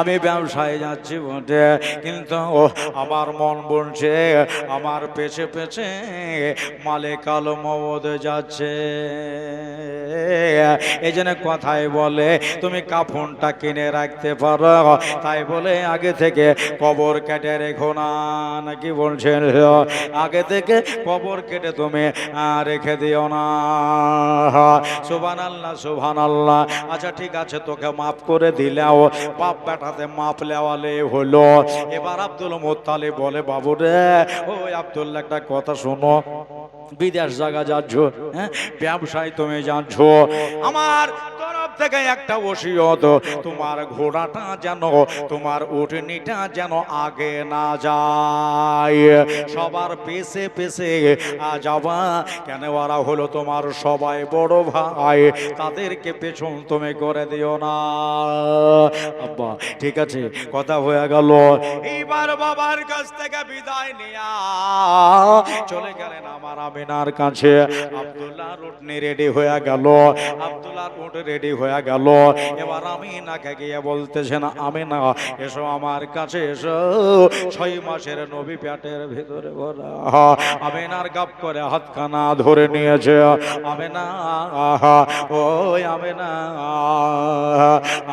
আমি ব্যবসায় যাচ্ছি বটে কিন্তু আমার মন বলছে আমার পেছে পেছে মালিক আল মওদ যাচ্ছে এই জন্য কথাই বলে তুমি কাফনটা কিনে রাখতে পারো তাই বলে আগে থেকে কবর কেটে রেখো না নাকি বলছেন আগে থেকে কবর কেটে তুমি রেখে দিও না সুবহানাল্লাহ সুবহানাল্লাহ আচ্ছা ঠিক আছে তোকে মাফ করে দিলেও বাপ বেটাতে মাপ লেওয়ালে হলো এবার আব্দুল মুত্তালিব বলে বাবু রে ওই আব্দুল্লাহ একটা কথা শোনো বিদেশ জায়গা যাচ্ছ হ্যাঁ ব্যবসায় তুমি যাচ্ছ আমার তরফ থেকে একটা ওসিয়ত তোমার ঘোড়াটা যেন তোমার উটনিটা যেন আগে না যায় সবার পেছে পেছে যাবা কেন ওরা হলো তোমার সবাই বড় ভাই তাদেরকে পেছন তুমি করে দিও না আব্বা ঠিক আছে কথা হয়ে গেল এইবার বাবার কাছ থেকে বিদায় নিয়া চলে গেলেন আমার আমিনার কাছে আব্দুল্লাহ উটনি রেডি হয়ে গেল আব্দুল্লাহ উট রেডি হয়ে গেল এবার আমিনাকে গিয়ে বলতেছেন আমিনা এসো আমার কাছে এসো 6 মাসের নবী পেটের ভিতরে ভরা আমিনার গাপ করে হাতখানা ধরে নিয়েছে আমিনা ওই আমিনা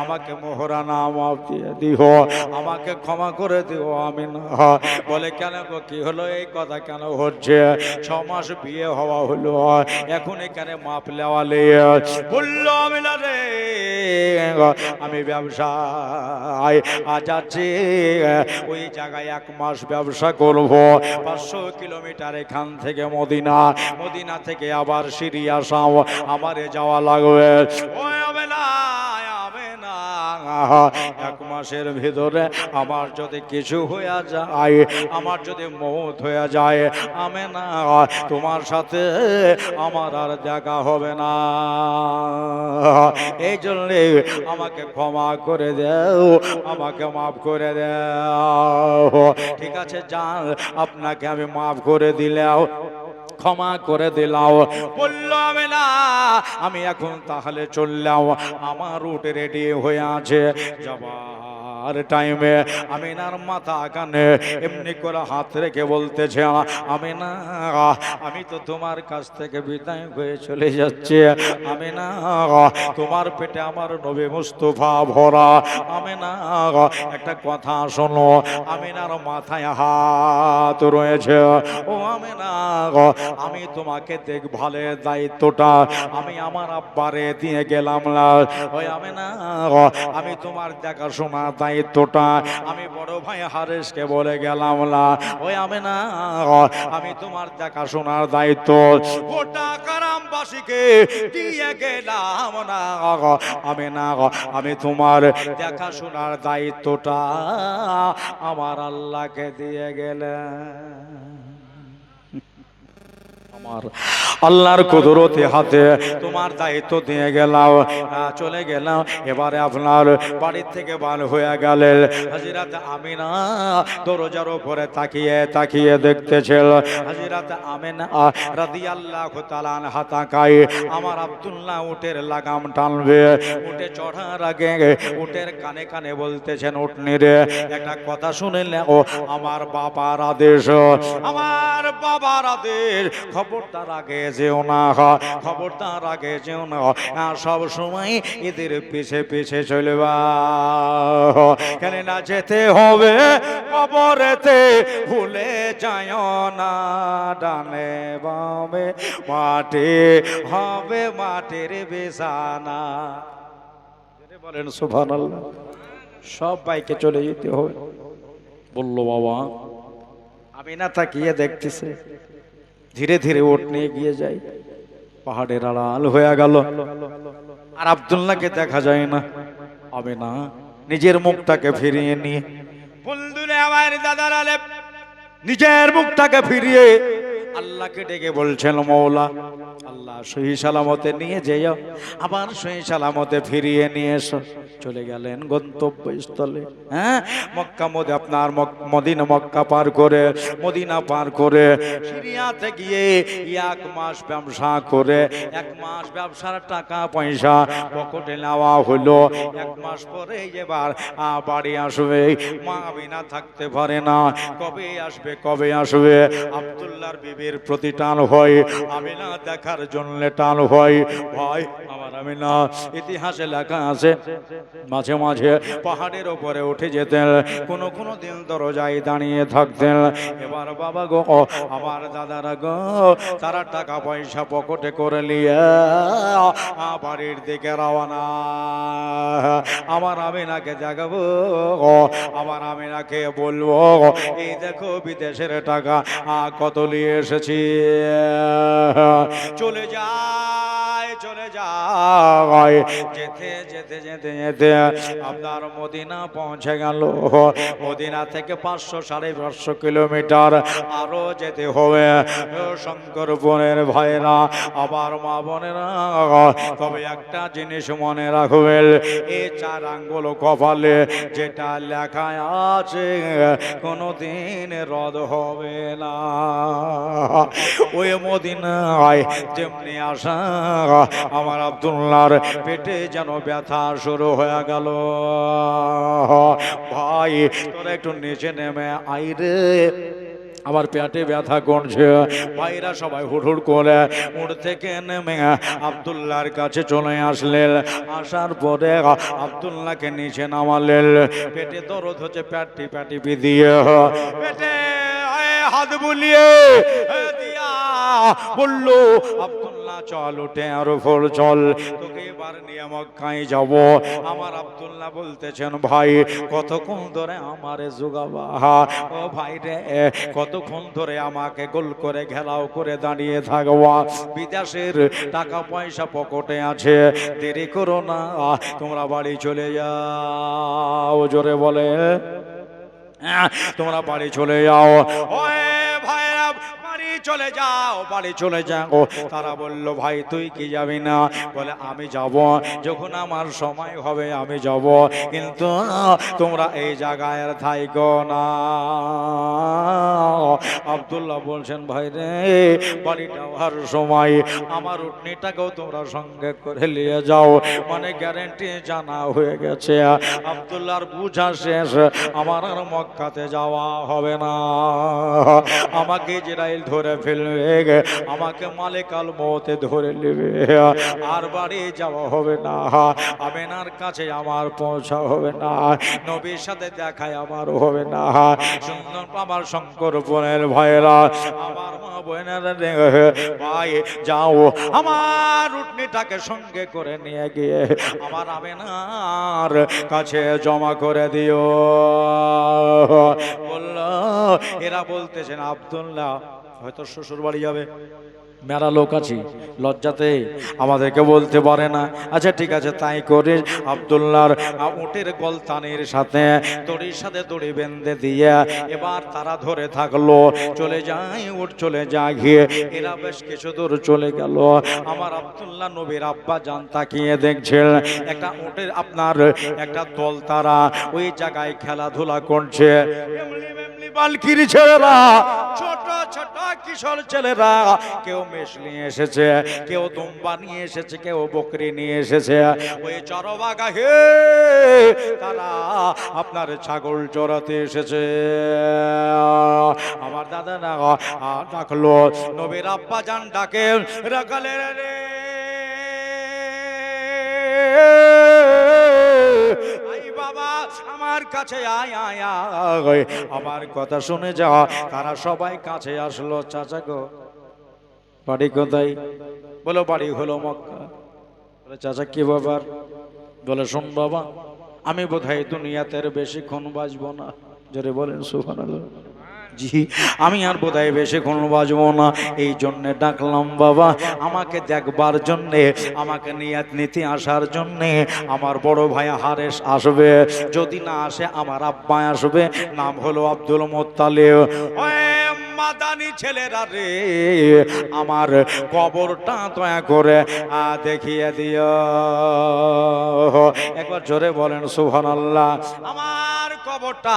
আমাকে মোহরানা মাফ দিয়ে দিও আমাকে ক্ষমা করে দিও আমিনা বলে কেন গো কি হলো এই কথা কেন হচ্ছে 6 মাস বিয়ে হওয়া হলো এখন এখানে মাপ লেওয়ালে বললো আমিনা রে আমি ব্যবসায় যাচ্ছি ওই জায়গায় 1 মাস ব্যবসা করব 500 কিলোমিটার এখান থেকে মদিনা মদিনা থেকে আবার সিরিয়া শাম আমারে যাওয়া লাগবে ওই আমিনা 1 মাসের ভিতরে আমার যদি কিছু হয়ে যায় আমার যদি মওত হয়ে যায় আমিনা তোমার সাথে আমার আর দেখা হবে না এই জন্য আমাকে ক্ষমা করে দাও আমাকে মাফ করে দাও ঠিক আছে যান আপনাকে আমি মাফ করে দিলাম ক্ষমা করে দিলাম বলল আমিনা আমি এখন তাহলে চললাম আমার রুট রেডি হয়ে আছে যাবা যাওয়ার টাইমে আমিনার মাথা কানে এমনি করে হাত রেখে বলতেছে, আমিনা আমি তো তোমার কাছ থেকে বিদায় হয়ে চলে যাচ্ছি। আমিনা তোমার পেটে আমার নবী মুস্তাফা ভরা। আমিনা একটা কথা শোনো, আমিনার মাথায় হাত রয়েছে। ও আমিনা আমি তোমাকে দেখভালের দায়িত্বটা আমি আমার আব্বারে দিয়ে গেলাম না। ওই আমিনা আমি তোমার দেখাশোনার দায়িত্বটা আমি বড় ভাই হারেসকে বলে গেলাম না। ওই আমিনা আমি তোমার দেখাশোনার দায়িত্ব গোটা গ্রামবাসীকে দিয়ে গেলাম না। আমিনা আমি তোমার দেখাশোনার দায়িত্বটা আমার আল্লাহকে দিয়ে গেলাম। আমার আল্লাহর কুদরতে হাতে তোমার দায়িত্ব দিয়ে গেলাম, চলে গেলাম। এবারে আপনার বাড়ি থেকে বার হয়ে গেলেন। হযরত আমিনা দরজার উপরে তাকিয়ে তাকিয়ে দেখতেছিল। হযরত আমিনা রাদিয়াল্লাহু তাআলা আনহা তাকায়, আমার আব্দুল্লাহ উটের লাগাম টানবে। উটে চড়ার আগে উটের কানে কানে বলতেছেন, উটনি রে একটা কথা শুনলে ও আমার বাবার আদেশ, আমার বাবার আদেশ, খবরদার আগে যেও না, খবরদার আগে যেও না, সব সময় এদের পিছে পিছে চলবা। কেন না যেতে হবে কবরেতে, ভুলে যায় না ডানে বামে মাটি হবে মাটির বিছানা। বলেন সুবহানাল্লাহ। সব বাইকে চলে যেতে হবে। বললো বাবা, আমি না তাকিয়ে দেখতেছে, ধীরে ধীরে ওট নিয়ে গিয়ে যায়। পাহাড়ের আড়াল হয়ে গেল, আর আব্দুল্লাহকে দেখা যায় না। আমি না নিজের মুখটাকে ফিরিয়ে নিয়ে, বন্ধুরে আমার দাদার আলে নিজের মুখটাকে ফিরিয়ে আল্লাহকে ডেকে বলছেন, মওলা আল্লাহ সহি সালামতে নিয়ে যেও, আবার সহি সালামতে ফিরিয়ে নিয়ে এসো। চলে গেলেন গন্তব্যস্থলে। হ্যাঁ, মক্কা মধ্যে আপনার মদিনা মক্কা পার করে, মদিনা পার করে সিরিয়াতে গিয়ে 1 মাস ব্যবসা করে, 1 মাস ব্যবসার টাকা পয়সা পকেটে নেওয়া হলো। 1 মাস পরে এবার বাড়ি আসবে। মা আমিনা থাকতে পারে না, কবে আসবে কবে আসবে। আব্দুল্লাহর বিবির প্রতি টান হয়, আমিনা দেখার জন্য টান হয়। ভাই আমার আমিনা ইতিহাসে লেখা আছে মাঝে মাঝে পাহাড়ের উপরে উঠে যেতেন, কোনো দিন দরজায় দাঁড়িয়ে থাকতেন। এবার বাবা গো, আমার দাদারা গো, তারা টাকা পয়সা পকেটে করে নিয়ে বাড়ির দিকে রওনা। আমার আমিনাকে জাগাবো, আমার আমিনাকে বলবো, এই দেখো বিদেশের টাকা কত নিয়ে এসেছি। চলে যায় চলে যায়, যেতে যেতে যেতে যেতে আপনার মদিনা পৌঁছে গেল। মদিনা থেকে 500-550 কিলোমিটার আরো যেতে হবে। শঙ্করপুরের ভাইরা, আবার মা বোনেরা, তবে একটা জিনিস মনে রাখবেন, এই 4 আঙ্গুল কপালে যেটা লেখা আছে কোনদিন রদ হবে না। ওই মদিনায় যেমনি আসা, আমার আব্দুল্লাহর পেটে যেন ব্যথা শুরু হয়ে গেল। ভাই তোরা একটু নিচে নেমে আইরে, আমার পেটে ব্যথা করছে। ভাইরা সবাই হুড় করে উঠ থেকে নেমে আব্দুল্লাহর কাছে চলে আসলেন। আসার পরে আব্দুল্লাহকে নিচে নামালেন। পেটে দরদ হচ্ছে, পেটি পেটি দিয়ে পেটে হাত বুলিয়ে দিয়া বললো, আব্দুল্লাহ চল উঠে আর ফোর চল, তোকে এবার নিয়ে মক্কায় যাব। আমার আব্দুল্লাহ বলতেছেন, ভাই কতক্ষণ ধরে আমারে জোগাবা, ও ভাই রে কতক্ষণ ধরে আমাকে গোল করে ঘেরাও করে দাঁড়িয়ে থাকবা। বিদেশের টাকা পয়সা পকেটে আছে, দেরি করো না, তোমরা বাড়ি চলে যাও। জোরে বলে তোমরা বাড়ি চলে যাও। ওই ভাইরা বাড়ি চলে যাও, বাড়ি চলে যাও। তারা বলল ভাই তুই কি যাবি না? বলে আমি যাব, যখন আমার সময় হবে আমি যাব, কিন্তু তোমরা এই জায়গায় আর থাইকো না। আব্দুল্লাহ বলছেন ভাই রে, বাড়ি যাওয়ার সময় আমার উটনিটাকেও তোমরা সঙ্গে করে নিয়ে যাও, মানে গ্যারেন্টি জানা হয়ে গেছে আব্দুল্লাহর বুঝা শেষ, আমার আর মক্কাতে যাওয়া হবে না। আমাকে ইসরাইল ধরে ফেলবে, আমাকে মালিকাল মউতে ধরে নেবে, আর বাড়ি যাওয়া হবে না, আমিনার কাছে আমার পৌঁছা হবে না, নবীর সাথে দেখায় আমার হবে না। সুন্দর আমার শঙ্কর বোনের ভাইরা, আমার মা বোনেরা, ভাই যাও আমার উটনিটাকে সঙ্গে করে নিয়ে গিয়ে আমার আমিনার কাছে জমা করে দিও। বলল, এরা বলতেছেন আব্দুল্লাহ হয়তো শ্বশুর বাড়ি যাবে, মেরা লোক আছি, লজ্জাতে আমাদেরকে বলতে পারে না। আচ্ছা ঠিক আছে তাই করে আব্দুল্লাহর উটের গলতানির সাথে দড়ির সাথে দড়ি বেঁধে দিয়ে এবার তারা ধরে থাকলো, চলে যায় উট চলে যায় গিয়ে। এরা বেশ কিছু দূর চলে গেল, আমার আব্দুল্লাহ নবীর আব্বা জান তাকিয়ে দেখছেন একটা উটের আপনার একটা দল তারা ওই জায়গায় খেলাধুলা করছে। বালকির ছেলেরা, ছোট ছোট কিশোর ছেলেরা, কেউ মেষ নিয়ে এসেছে, কেউ দুম্বা নিয়ে এসেছে, কেউ বকরি নিয়ে এসেছে। ওই চরবাগা হে তারা আপনার ছাগল চড়াতে এসেছে। আমার দাদা না ডাকলো, নবীর আব্বা জান ডাকে, রাখালে রে বাবা আমার কাছে আয় আয় আয়, আমার কথা শুনে যা। তারা সবাই কাছে আসলো। চাচা গো বাড়ি কোথায়? বলো বাড়ি হলো মক্কা। বলে চাচা কি ব্যাপার? বলে শোন বাবা, আমি বোধহয় দুনিয়াতে বেশিক্ষণ বাঁচবো না। জোরে বলেন সুবহানাল্লাহ। জি আমি আর বোধহয় বেশিক্ষণ বাঁচবো না, এই জন্যে ডাকলাম বাবা, আমাকে দেখবার জন্যে, আমাকে নিয়াত নীতি আসার জন্যে। আমার বড় ভাই হারেস আসবে, যদি না আসে আমার আব্বা আসবে, নাম হলো আব্দুল মুত্তালিব। মাদানি ছেলেরা রে, আমার কবরটা দয়া করে দেখিয়ে দিও। একবার জোরে বলেন সুবহানাল্লাহ। আমার কবরটা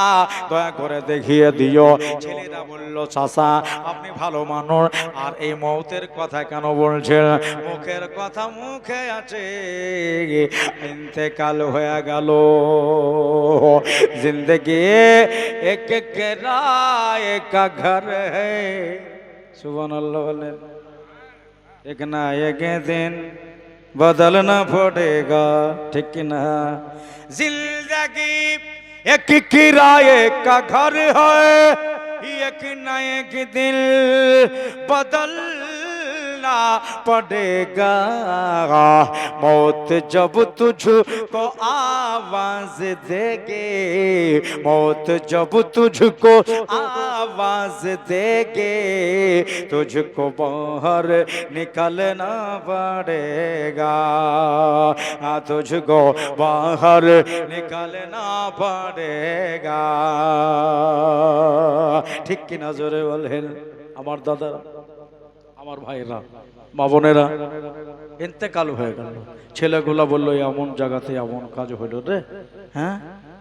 দয়া করে দেখিয়ে দিও। ছেলেরা বলল চাচা আপনি ভালো মানুষ, আর এই মওতের কথা কেন বলছেন? মুখের কথা মুখে আছে, ইন্তেকাল হয়ে গেল। জিন্দগি এক এক রায় का घर है, सुभानअल्लाह बोलें। एक ना एक दिन बदलना पड़ेगा, ठीक ना? जिंदगी एक किराए का घर है, एक ना एक दिन बदलना पड़ेगा। मौत जब तुझको आवाज देगे, मौत जब तुझको आवाज देगे, तुझको बाहर निकलना पड़ेगा, तुझको बाहर निकलना पड़ेगा। ঠিক কি না জোরে বলেন? আমার দাদারা, আমার ভাইরা, মা বোনেরা, ইন্তেকাল হয়ে গেল। ছেলেগুলা বললো এমন জায়গাতে এমন কাজ হইল রে, হ্যাঁ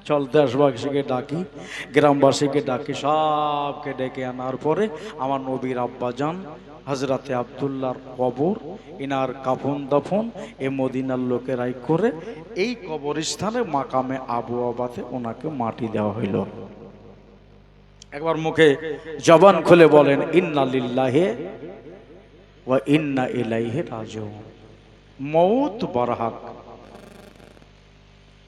চল দেশবাসীকে ডাকি, গ্রামবাসীকে ডাকি, সবকে ডেকে আনার পরে আমার নবীর আব্বা জান হযরতে আব্দুল্লাহর কবর, ইনার কাফন দাফন এ মদিনার লোকেরাই করে এই কবরস্থানে মাকামে আবু আবাতে ওনাকে মাটি দেওয়া হইল। একবার মুখে জবান খুলে বলেন ইন্না লিল্লাহি ওয়া ইন্না ইলাইহি রাজিউন। মউত বরহক,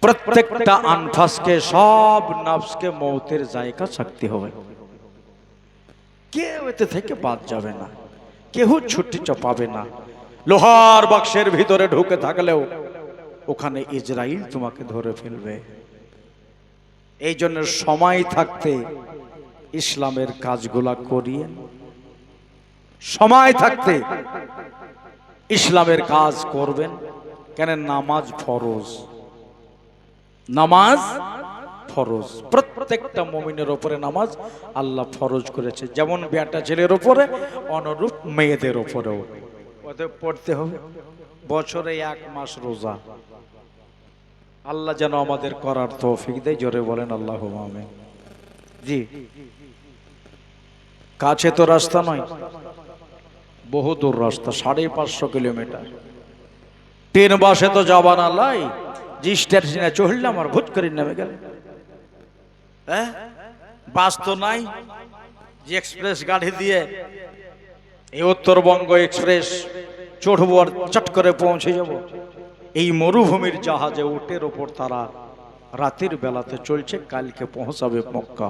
প্রত্যেকটা আনফাসকে, সব নফসকে মউতের জায়গা থাকতে হবে, কেউ এতে থেকে বাদ যাবে না, কেউ ছুটি চাপাবে না। লোহার বাক্সের ভিতরে ঢুকে থাকলেও ওখানে ইসরাইল তোমাকে ধরে ফেলবে। এই জন্য সময় থাকতে ইসলামের কাজগুলা করিয়ে, সময় থাকতে ইসলামের কাজ করবেন। কেন? নামাজ ফরজ, নামাজ ফরজ। প্রত্যেকটা মুমিনের উপরে নামাজ আল্লাহ ফরজ করেছে, যেমন বেটা ছেলের উপরে অনুরূপ মেয়েদের উপরেও ওদের পড়তে হবে। বছরে 1 মাস রোজা আল্লাহ যেন আমাদের করার তৌফিক দেয়। জোরে বলেন আল্লাহুম্মা আমিন। জি, কাছে তো রাস্তা নয়, বহু দূর রাস্তা, 550 কিলোমিটার। ট্রেন বাসে তো যাবা না, লাই যে স্টেশনে চড়লাম আর ভুট করে নেমে গেল। হ্যাঁ, বাস তো নাই যে এক্সপ্রেস গাড়ি দিয়ে এই উত্তরবঙ্গ এক্সপ্রেস চড়বো আর চট করে পৌঁছে যাব। এই মরুভূমির জাহাজে উটের ওপর তারা রাতের বেলাতে চলছে, কালকে পৌঁছাবে মক্কা।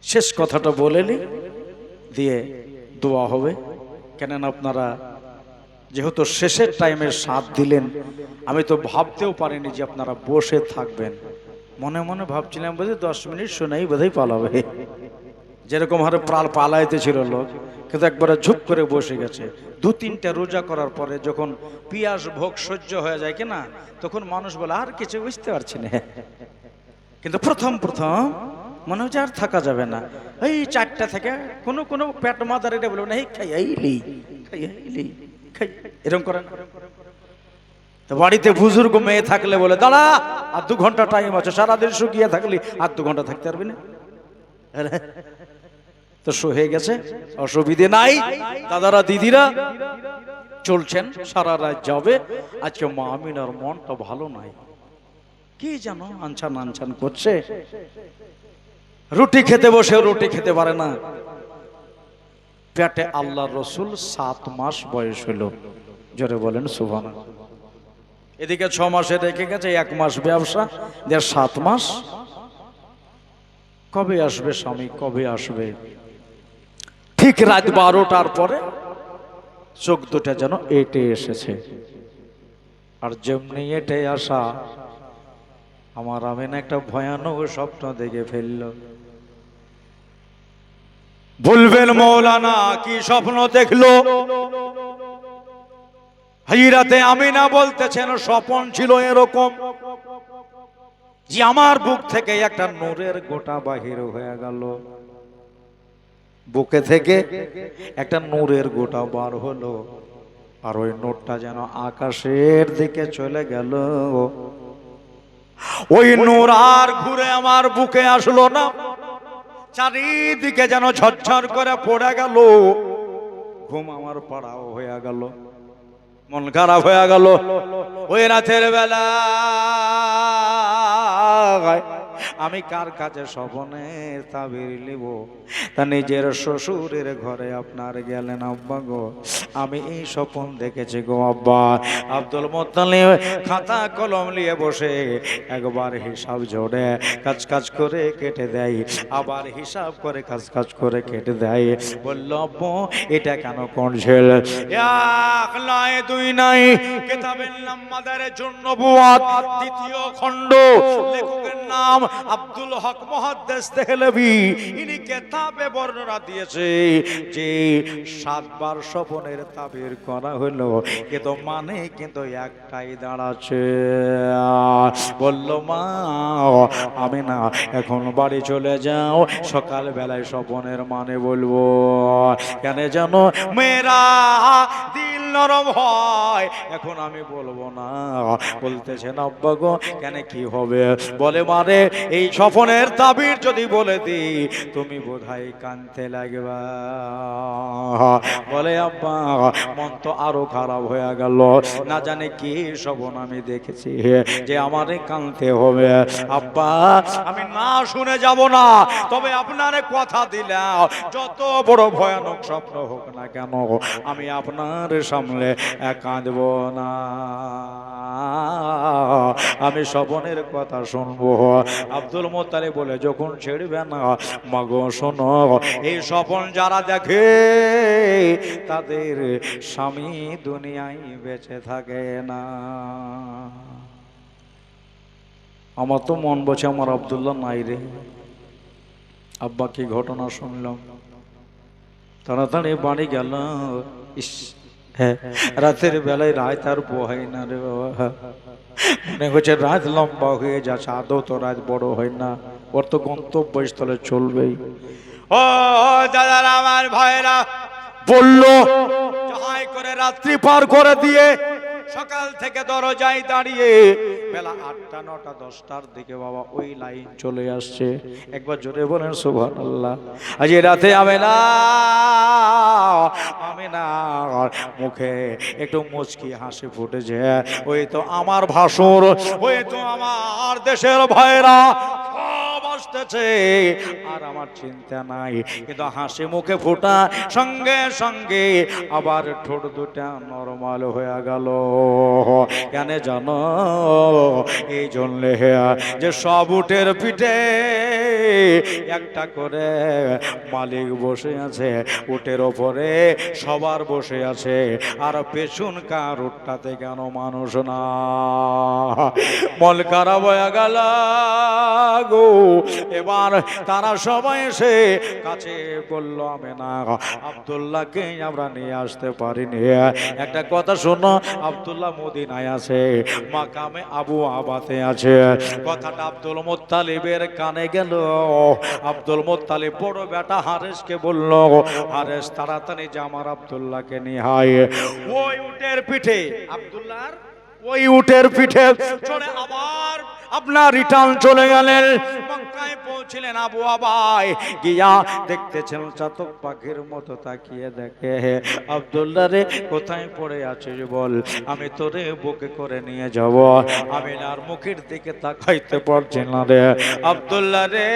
শেষ কথাটা বলেনি দিয়ে দোয়া হবে। কেননা আপনারা যেহেতু শেষের টাইমে সাথ দিলেন, আমি তো ভাবতেও পারিনি যে আপনারা বসে থাকবেন। মনে মনে ভাবছিলাম বোধহয় 10 মিনিট শোনাই বোধহয় পালাবে, যেরকম হারে পালাইতে ছিল লোক, কিন্তু একবারে ঝুপ করে বসে গেছে। 2-3টা রোজা করার পরে যখন পিয়াস ভোগ সহ্য হয়ে যায় কিনা, তখন মানুষ বলে আর কিছু বুঝতে পারছি না। কিন্তু প্রথম মনে হচ্ছে আর থাকা যাবে না। এই 4টা থেকে কোনো কোনো পেট মাদার এটা বলবে না, এই খাইলি খাই, এরকম করেন। তো বাড়িতে বুজুর্গ মেয়ে থাকলে বলে দাঁড়া আর 2 ঘন্টা টাইম আছে, সারাদিন শুকিয়ে থাকলি আর 2 ঘন্টা থাকতে পারবি না। তো হয়ে গেছে, অসুবিধে নাই। দাদারা দিদিরা চলছেন, সারা রাত যাবে। আজকে মা আমিনার মনটা ভালো নাই, কি জানো আনছান করছে। রুটি খেতে বসে রুটি খেতে পারে না। পেটে আল্লাহর রসুল 7 মাস বয়স হলো। জোরে বলেন সুবহানাল্লাহ। এদিকে 6 মাসে রেখে গেছে, 1 মাস ব্যবসা, 7 মাস। কবে আসবে স্বামী, কবে আসবে? ঠিক রাত 12টার পরে চোখ দুটা যেন এঁটে এসেছে। আর যেমনি এঁটে আসা, আমার আমিনা একটা ভয়ানক স্বপ্ন দেখে ফেলল। বলবেন মৌলানা কি স্বপ্ন দেখলো? হযরতে আমিনা বলতেছেন স্বপ্ন ছিল এরকম যে আমার বুক থেকে একটা নূরের গোটা বাহির হয়ে গেল। বুকে থেকে একটা নূরের গোটা বার হলো, আর ওই নূরটা যেন আকাশের দিকে চলে গেল। ওই নূর আর ঘুরে আমার বুকে আসলো না, চারিদিকে যেন ঝরঝর করে পড়ে গেল। ঘুম আমার পাড়াও হয়ে গেল, মন খারাপ হয়ে গেল। ওই রাতের বেলা আমি কার কাছে স্বপনের তাবির নিব? তা নিজের শ্বশুরের ঘরে আপনার গেলেন। আব্বা গো, আমি এই স্বপন দেখেছি গো আব্বা। আব্দুল মুত্তালিব খাতা কলম নিয়ে বসে একবার হিসাব জোড়ে কাজ করে কেটে দেয়, আবার হিসাব করে কাজ করে কেটে দেয়। বলল আব্বু এটা কেন করছেন? 1 নয় 2 নয়, কিতাবের নাম মাদারিজুন নবুওয়াত, 2য় খণ্ড, লেখকের নাম আব্দুল হক মুহাদ্দিস দেহলভী। ইনি কিতাবে বর্ণনা দিয়েছে যে 7 বার স্বপনের তাবির করা হলো, কিন্তু মানে কিন্তু একটাই দাঁড়াচ্ছে। বলল মা আমি না এখন বাড়ি চলে যাও, সকাল বেলায় স্বপনের মানে বলবো। কেন জানো মেয়েরা দিল নরম হয়, এখন আমি বলবো না। বলতেছেন আব্বা গো কেন কি হবে? বলে মারে এই স্বপনের তাবির যদি বলে দি তুমি বোধহয় কানতে লাগবা। বলে আব্বা মন তো আরো খারাপ হয়ে গেল, না জানে কি স্বপন আমি দেখেছি যে আমারে কানতে হবে। আব্বা আমি না শুনে যাব না, তবে আপনারে কথা দিলাম যত বড় ভয়ানক স্বপ্ন হোক না কেন আমি আপনার সামনে কাঁদব না, আমি স্বপনের কথা শুনবো। আব্দুল মুত্তালিব বলে যখন ছেড়বে না মাগো শোনো, এই স্বপন যারা দেখে তাদের স্বামী দুনিয়ায় বেঁচে থাকে না। আমার তো মন বলছে আমার আব্দুল্লাহ নাই রে। আব্বা কি ঘটনা শুনলাম, তাড়াতাড়ি বাড়ি গেল। ইস হ্যাঁ, রাতের বেলায় রাত আর বহায় না রে বাবা। মনে হচ্ছে রাত লম্বা হয়ে যাচ্ছে, আদৌ তো রাত বড় হয় না, ওর তো গন্তব্যস্থলে চলবেই। ও দাদারা, আমার ভাইরা বললো যাহাই করে রাত্রি পার করে দিয়ে সকাল থেকে দরজায় দাঁড়িয়ে বেলা 8টা 9টা 10টার দিকে বাবা ওই লাইন চলে আসছে। একবার জোরে বলেন সুবহানাল্লাহ। আজ রাতে আমি না মুখে একটু মুচকি হাসি ফুটেছে। ওই তো আমার ভাসুর, ওই তো আমার দেশের ভাইরা সব আসতেছে, আর আমার চিন্তা নাই। কিন্তু হাসি মুখে ফোটা সঙ্গে সঙ্গে আবার ঠোঁট দুটা নরমাল হয়ে গেল। কেন জানো? এই জন্যে যে সব উটের পিঠে একটা করে মালিক বসে আছে, উটের ওপরে সবার বসে আছে, আর পেছনকার উটটাতে কেন মানুষ না? মন খারাপ হয়ে গেল গো। এবার তারা সবাই এসে কাছে বলল, আমি না আব্দুল্লাহকে আমরা নিয়ে আসতে পারিনি। একটা কথা শোনো, আব্দুল্লাহ মদিনায় আছে, মাকামে আবু আবাতে আছে। কথাটা আব্দুল মুত্তালিবের কানে গেল। আব্দুল মুত্তালিব বড় বেটা হারেসকে বলল, হারেস তাড়াতাড়ি যে আমার আব্দুল্লাহকে নিয়ে আয়। ওই উটের পিঠে আব্দুল্লাহর ওই উটের পিঠে চড়ে আবার আপনার রিটার্ন চলে গেলেন। মক্কায় পৌঁছিলেন। আবু আবাই গিয়া দেখতেছেন চাতক পাখির মতো তাকিয়ে দেখে, আব্দুল্লাহ রে কোথায় পড়ে আছিস বল, আমি তোরে বুকে করে নিয়ে যাব। আমি আর মুখের দিকে তাকাইতে পারছি না রে আব্দুল্লাহ রে,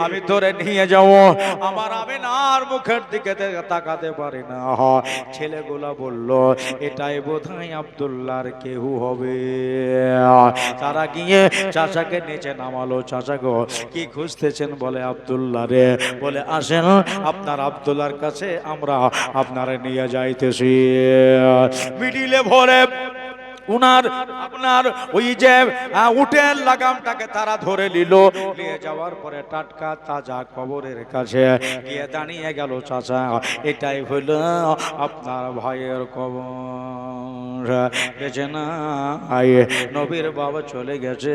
আমি তোরে নিয়ে যাব, আমার আমি আর মুখের দিকে তাকাতে পারি না। ছেলেগুলা বলল, এটাই বোধহয় আব্দুল্লাহর কেউ হবে। তারা গিয়ে চাচাকে নিচে নামালো। চাচা গো, কি খুঁজতেছেন? বলে আব্দুল্লাহ রে। বলে আসেন, আপনার আব্দুল্লাহর কাছে আমরা আপনারে নিয়ে যাইতেছি। মিডিলে ভরে উনার আপনার ওই যে উটের লাগামটাকে তারা ধরে নিল। নিয়ে যাওয়ার পরে টাটকা তাজা কবরের কাছে গিয়ে দাঁড়িয়ে গেল। চাচা, এটাই হলো আপনার ভাইয়ের কবর। বেঁচে নাই, নবীর বাবা চলে গেছে,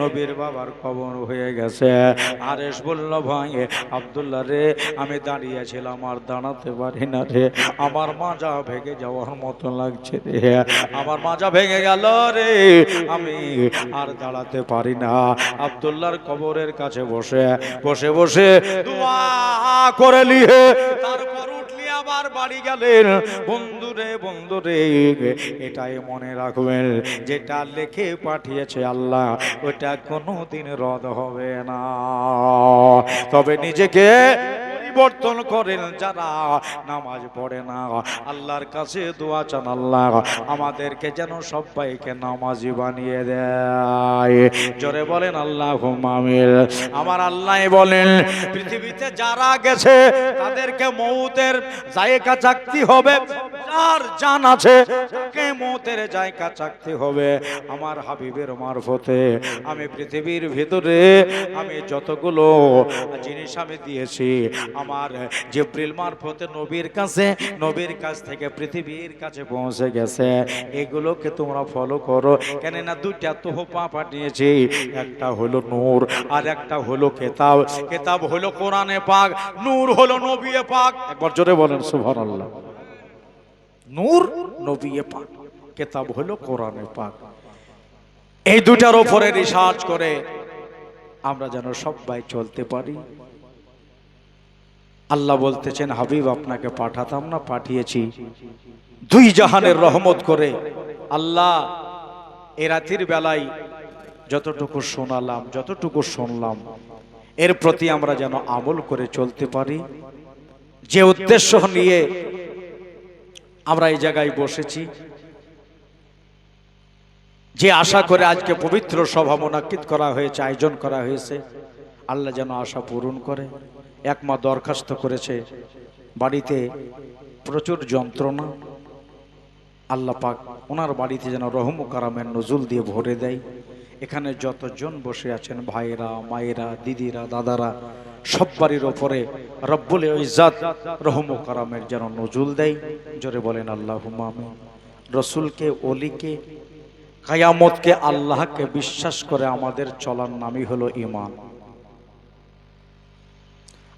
নবীর বাবার কবর হয়ে গেছে। আরেশ বলল, ভাই আব্দুল্লাহ রে, আমি দাঁড়িয়েছিলাম আর দাঁড়াতে পারি না রে, আমার মাজা ভেঙে যাওয়ার মতো লাগছে রে, আমার মাজা ভেঙে গেল রে, আমি আর দাঁড়াতে পারি না। আব্দুল্লাহর কবরের কাছে বসে বসে বসে দোয়া করে নিয়ে তারপর উঠলি আবার বাড়ি গেলেন। বন্ধুরে বন্ধুরে, এটাই মনে রাখবেন, যেটা লিখে পাঠিয়েছে আল্লাহ ওটা কোনোদিন রদ হবে না। তবে নিজেকে পরিবর্তন করেন যারা নামাজ পড়ে না, আল্লাহর কাছে দোয়া চান, আল্লাহ আমাদেরকে যেন সবাইকে নামাজি বানিয়ে দেয়। জোরে বলেন আল্লাহুম্মা আমিন। আমার আল্লাহ বলেন, পৃথিবীতে যারা গেছে তাদেরকে মউতের জায়গা চাকতি হবে, যার জান আছে তাকে মউতের জায়গা চাকতি হবে। আমার হাবিবের মারফতে আমি পৃথিবীর ভিতরে আমি যতগুলো জিনিস আমি দিয়েছি, আমার জিবরিল মারফতে নবীর কাছে, নবীর কাছ থেকে পৃথিবীর কাছে পৌঁছে গেছে। এগুলোকে তোমরা ফলো করো। কেননা দুইটা তোহফা পাঠিয়েছি, একটা হলো নূর আর একটা হলো কেতাব। কেতাব হলো কোরআনে পাক, নূর হলো নবী পাক। একবার জোরে বলেন সুবহানাল্লাহ। নূর নবী পাক, কেতাব হলো কোরআনে পাক। এই দুটার উপরে রিসার্চ করে আমরা যেন সবাই চলতে পারি। আল্লাহ বলতেছেন, হাবিব আপনাকে পাঠাতাম না, পাঠিয়েছি দুই জাহানের রহমত করে। আল্লাহ এ রাতের বেলায় যতটুকু শোনালাম, যতটুকু শুনলাম, এর প্রতি আমরা যেন আমল করে চলতে পারি। যে উদ্দেশ্য নিয়ে আমরা এই জায়গায় বসেছি, যে আশা করে আজকে পবিত্র সভা মুনাক্কিদ করা হয়েছে, আয়োজন করা হয়েছে, আল্লাহ যেন আশা পূরণ করে। এক মা দরখাস্ত করেছে, বাড়িতে প্রচুর যন্ত্রণা, আল্লাহ পাক ওনার বাড়িতে যেন রহম ও কারামের নজুল দিয়ে ভরে দেয়। এখানে যতজন বসে আছেন, ভাইরা, মায়েরা, দিদিরা, দাদারা, সব্বারির ওপরে রব্বুল ইজ্জত রহম ও কারামের যেন নজুল দেয়। জোরে বলেন আল্লাহুম্মা আমিন। রসুলকে, ওলিকে, কিয়ামতকে, আল্লাহকে বিশ্বাস করে আমাদের চলার নামই হলো ঈমান।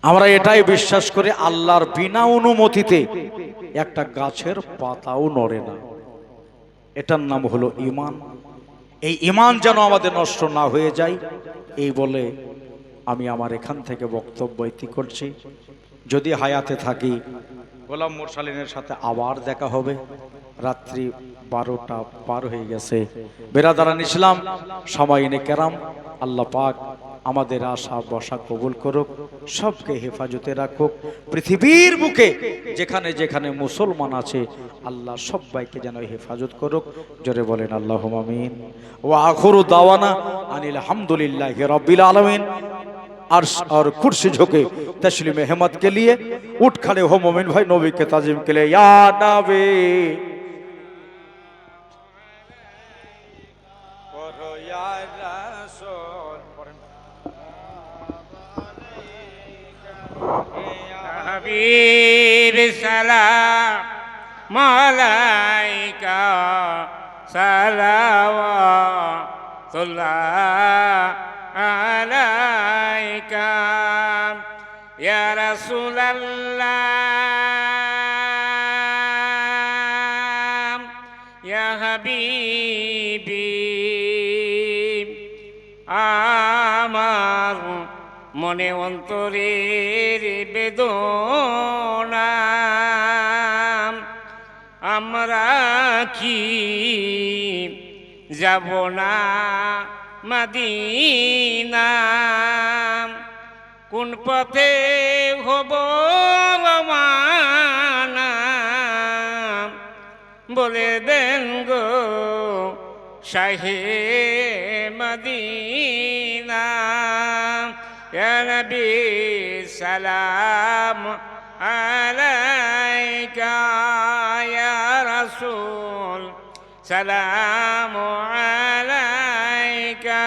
আমরা এটাই বিশ্বাস করি আল্লাহর বিনা অনুমতিতে একটা গাছের পাতাও নড়ে না, এটার নাম হলো ঈমান। এই ঈমান যেন আমাদের নষ্ট না হয়ে যায়, এই বলে আমি আমার এখান থেকে বক্তব্য ইতি করছি। যদি হায়াতে থাকি গোলাম মুরসালিনের সাথে আবার দেখা হবে। রাত্রি 12টা পার হয়ে গেছে। বেরাদারান ইসলাম, সামাইনে কেরাম, আল্লাহ পাক আমাদের আশা বসা কবুল করুক, সবকে হেফাজতে রাখুক। পৃথিবীর বুকে যেখানে যেখানে মুসলমান আছে আল্লাহ সবাইকে যেন হেফাজত করুক। জোরে বলেন আল্লাহুম্মা আমিন। ওয়া আখিরু দাওয়ানা আনিল হামদুলিল্লাহি রাব্বিল আলামিন। और कुर्सी झुके तस्लीम अहमद के लिए उठ खड़े हो मोमिन भाई, नबी के ताजीम के लिए या नबी हबीब सलाम अलैका सलावतुल्लाह अलैका या रसूल अल्लाह या हबीबी আমার মনে অন্তরের বেদনা আমরা কি যাব না মদিনা, কোন পথে হব রওয়ানা বলে দেন গো শাহে মদিনা। ইয়া নবী সালাম আলাইকা ইয়া রাসূল সালাম আলাইকা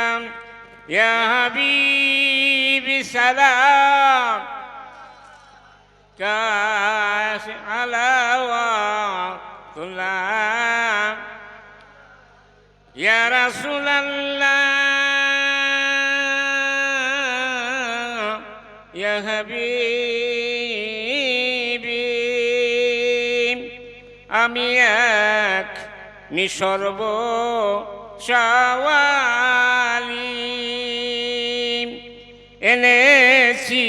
ইয়া হাবিবি সালাম কাশ আলাওয়াতুল্লাহ ইয়া রাসূলাল্লাহ ইয়া হাবিবি আমি এক নিসর্ব শাওয়ালি এনেছি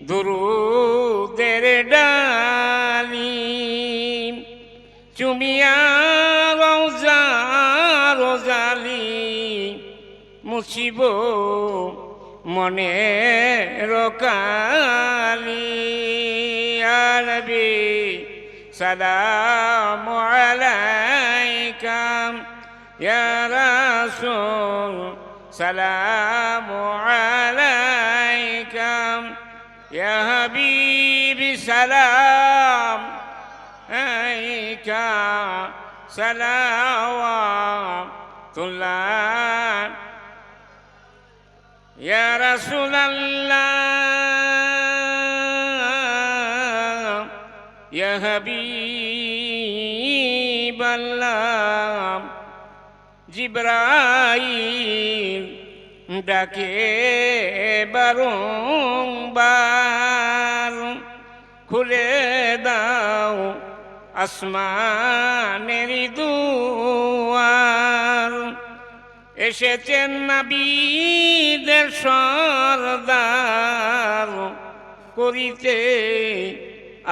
দুরুদের ডালি, চুমিয়া রওজা রোজালি মুছিব মনে রকালি। ইয়া নবী সালামু আলাইকা ইয়া রাসূল সালামু আলাইকা ইয়া হাবিবি সালাম আলাইকা সালাওয়াতুল্লাহ ইয়া রাসূলাল্লাহ ইয়া হাবিবাল্লাহ। জিবরাইল ডাকে বারংবার খুলে দাও আসমানের দুয়ার, এসেছেন নবীদের সরদার করিতে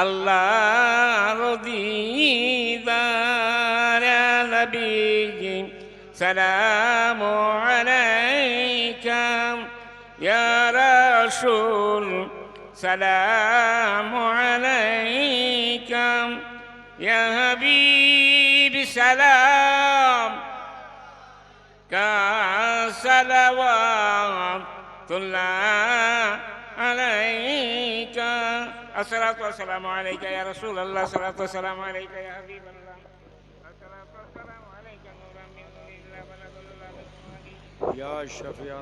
আল্লাহর দিদার। ইয়া নবী সালামু আলাইকা ইয়া রাসূল সালামু আলাইকা ইয়া হাবিবি সালাম কা সালাওয়াতুল্লাহ আলাইকা। আসসালাতু ওয়াসসালামু আলাইকা ইয়া রাসূলুল্লাহ, আসসালাতু ওয়াসসালামু আলাইকা ইয়া হাবিবাল্লাহ, আসসালাতু ওয়াসসালামু আলাইকা নূরাম মিন নূরিল্লাহ ওয়া নাদুল্লাহ ইয়া শাফিয়া।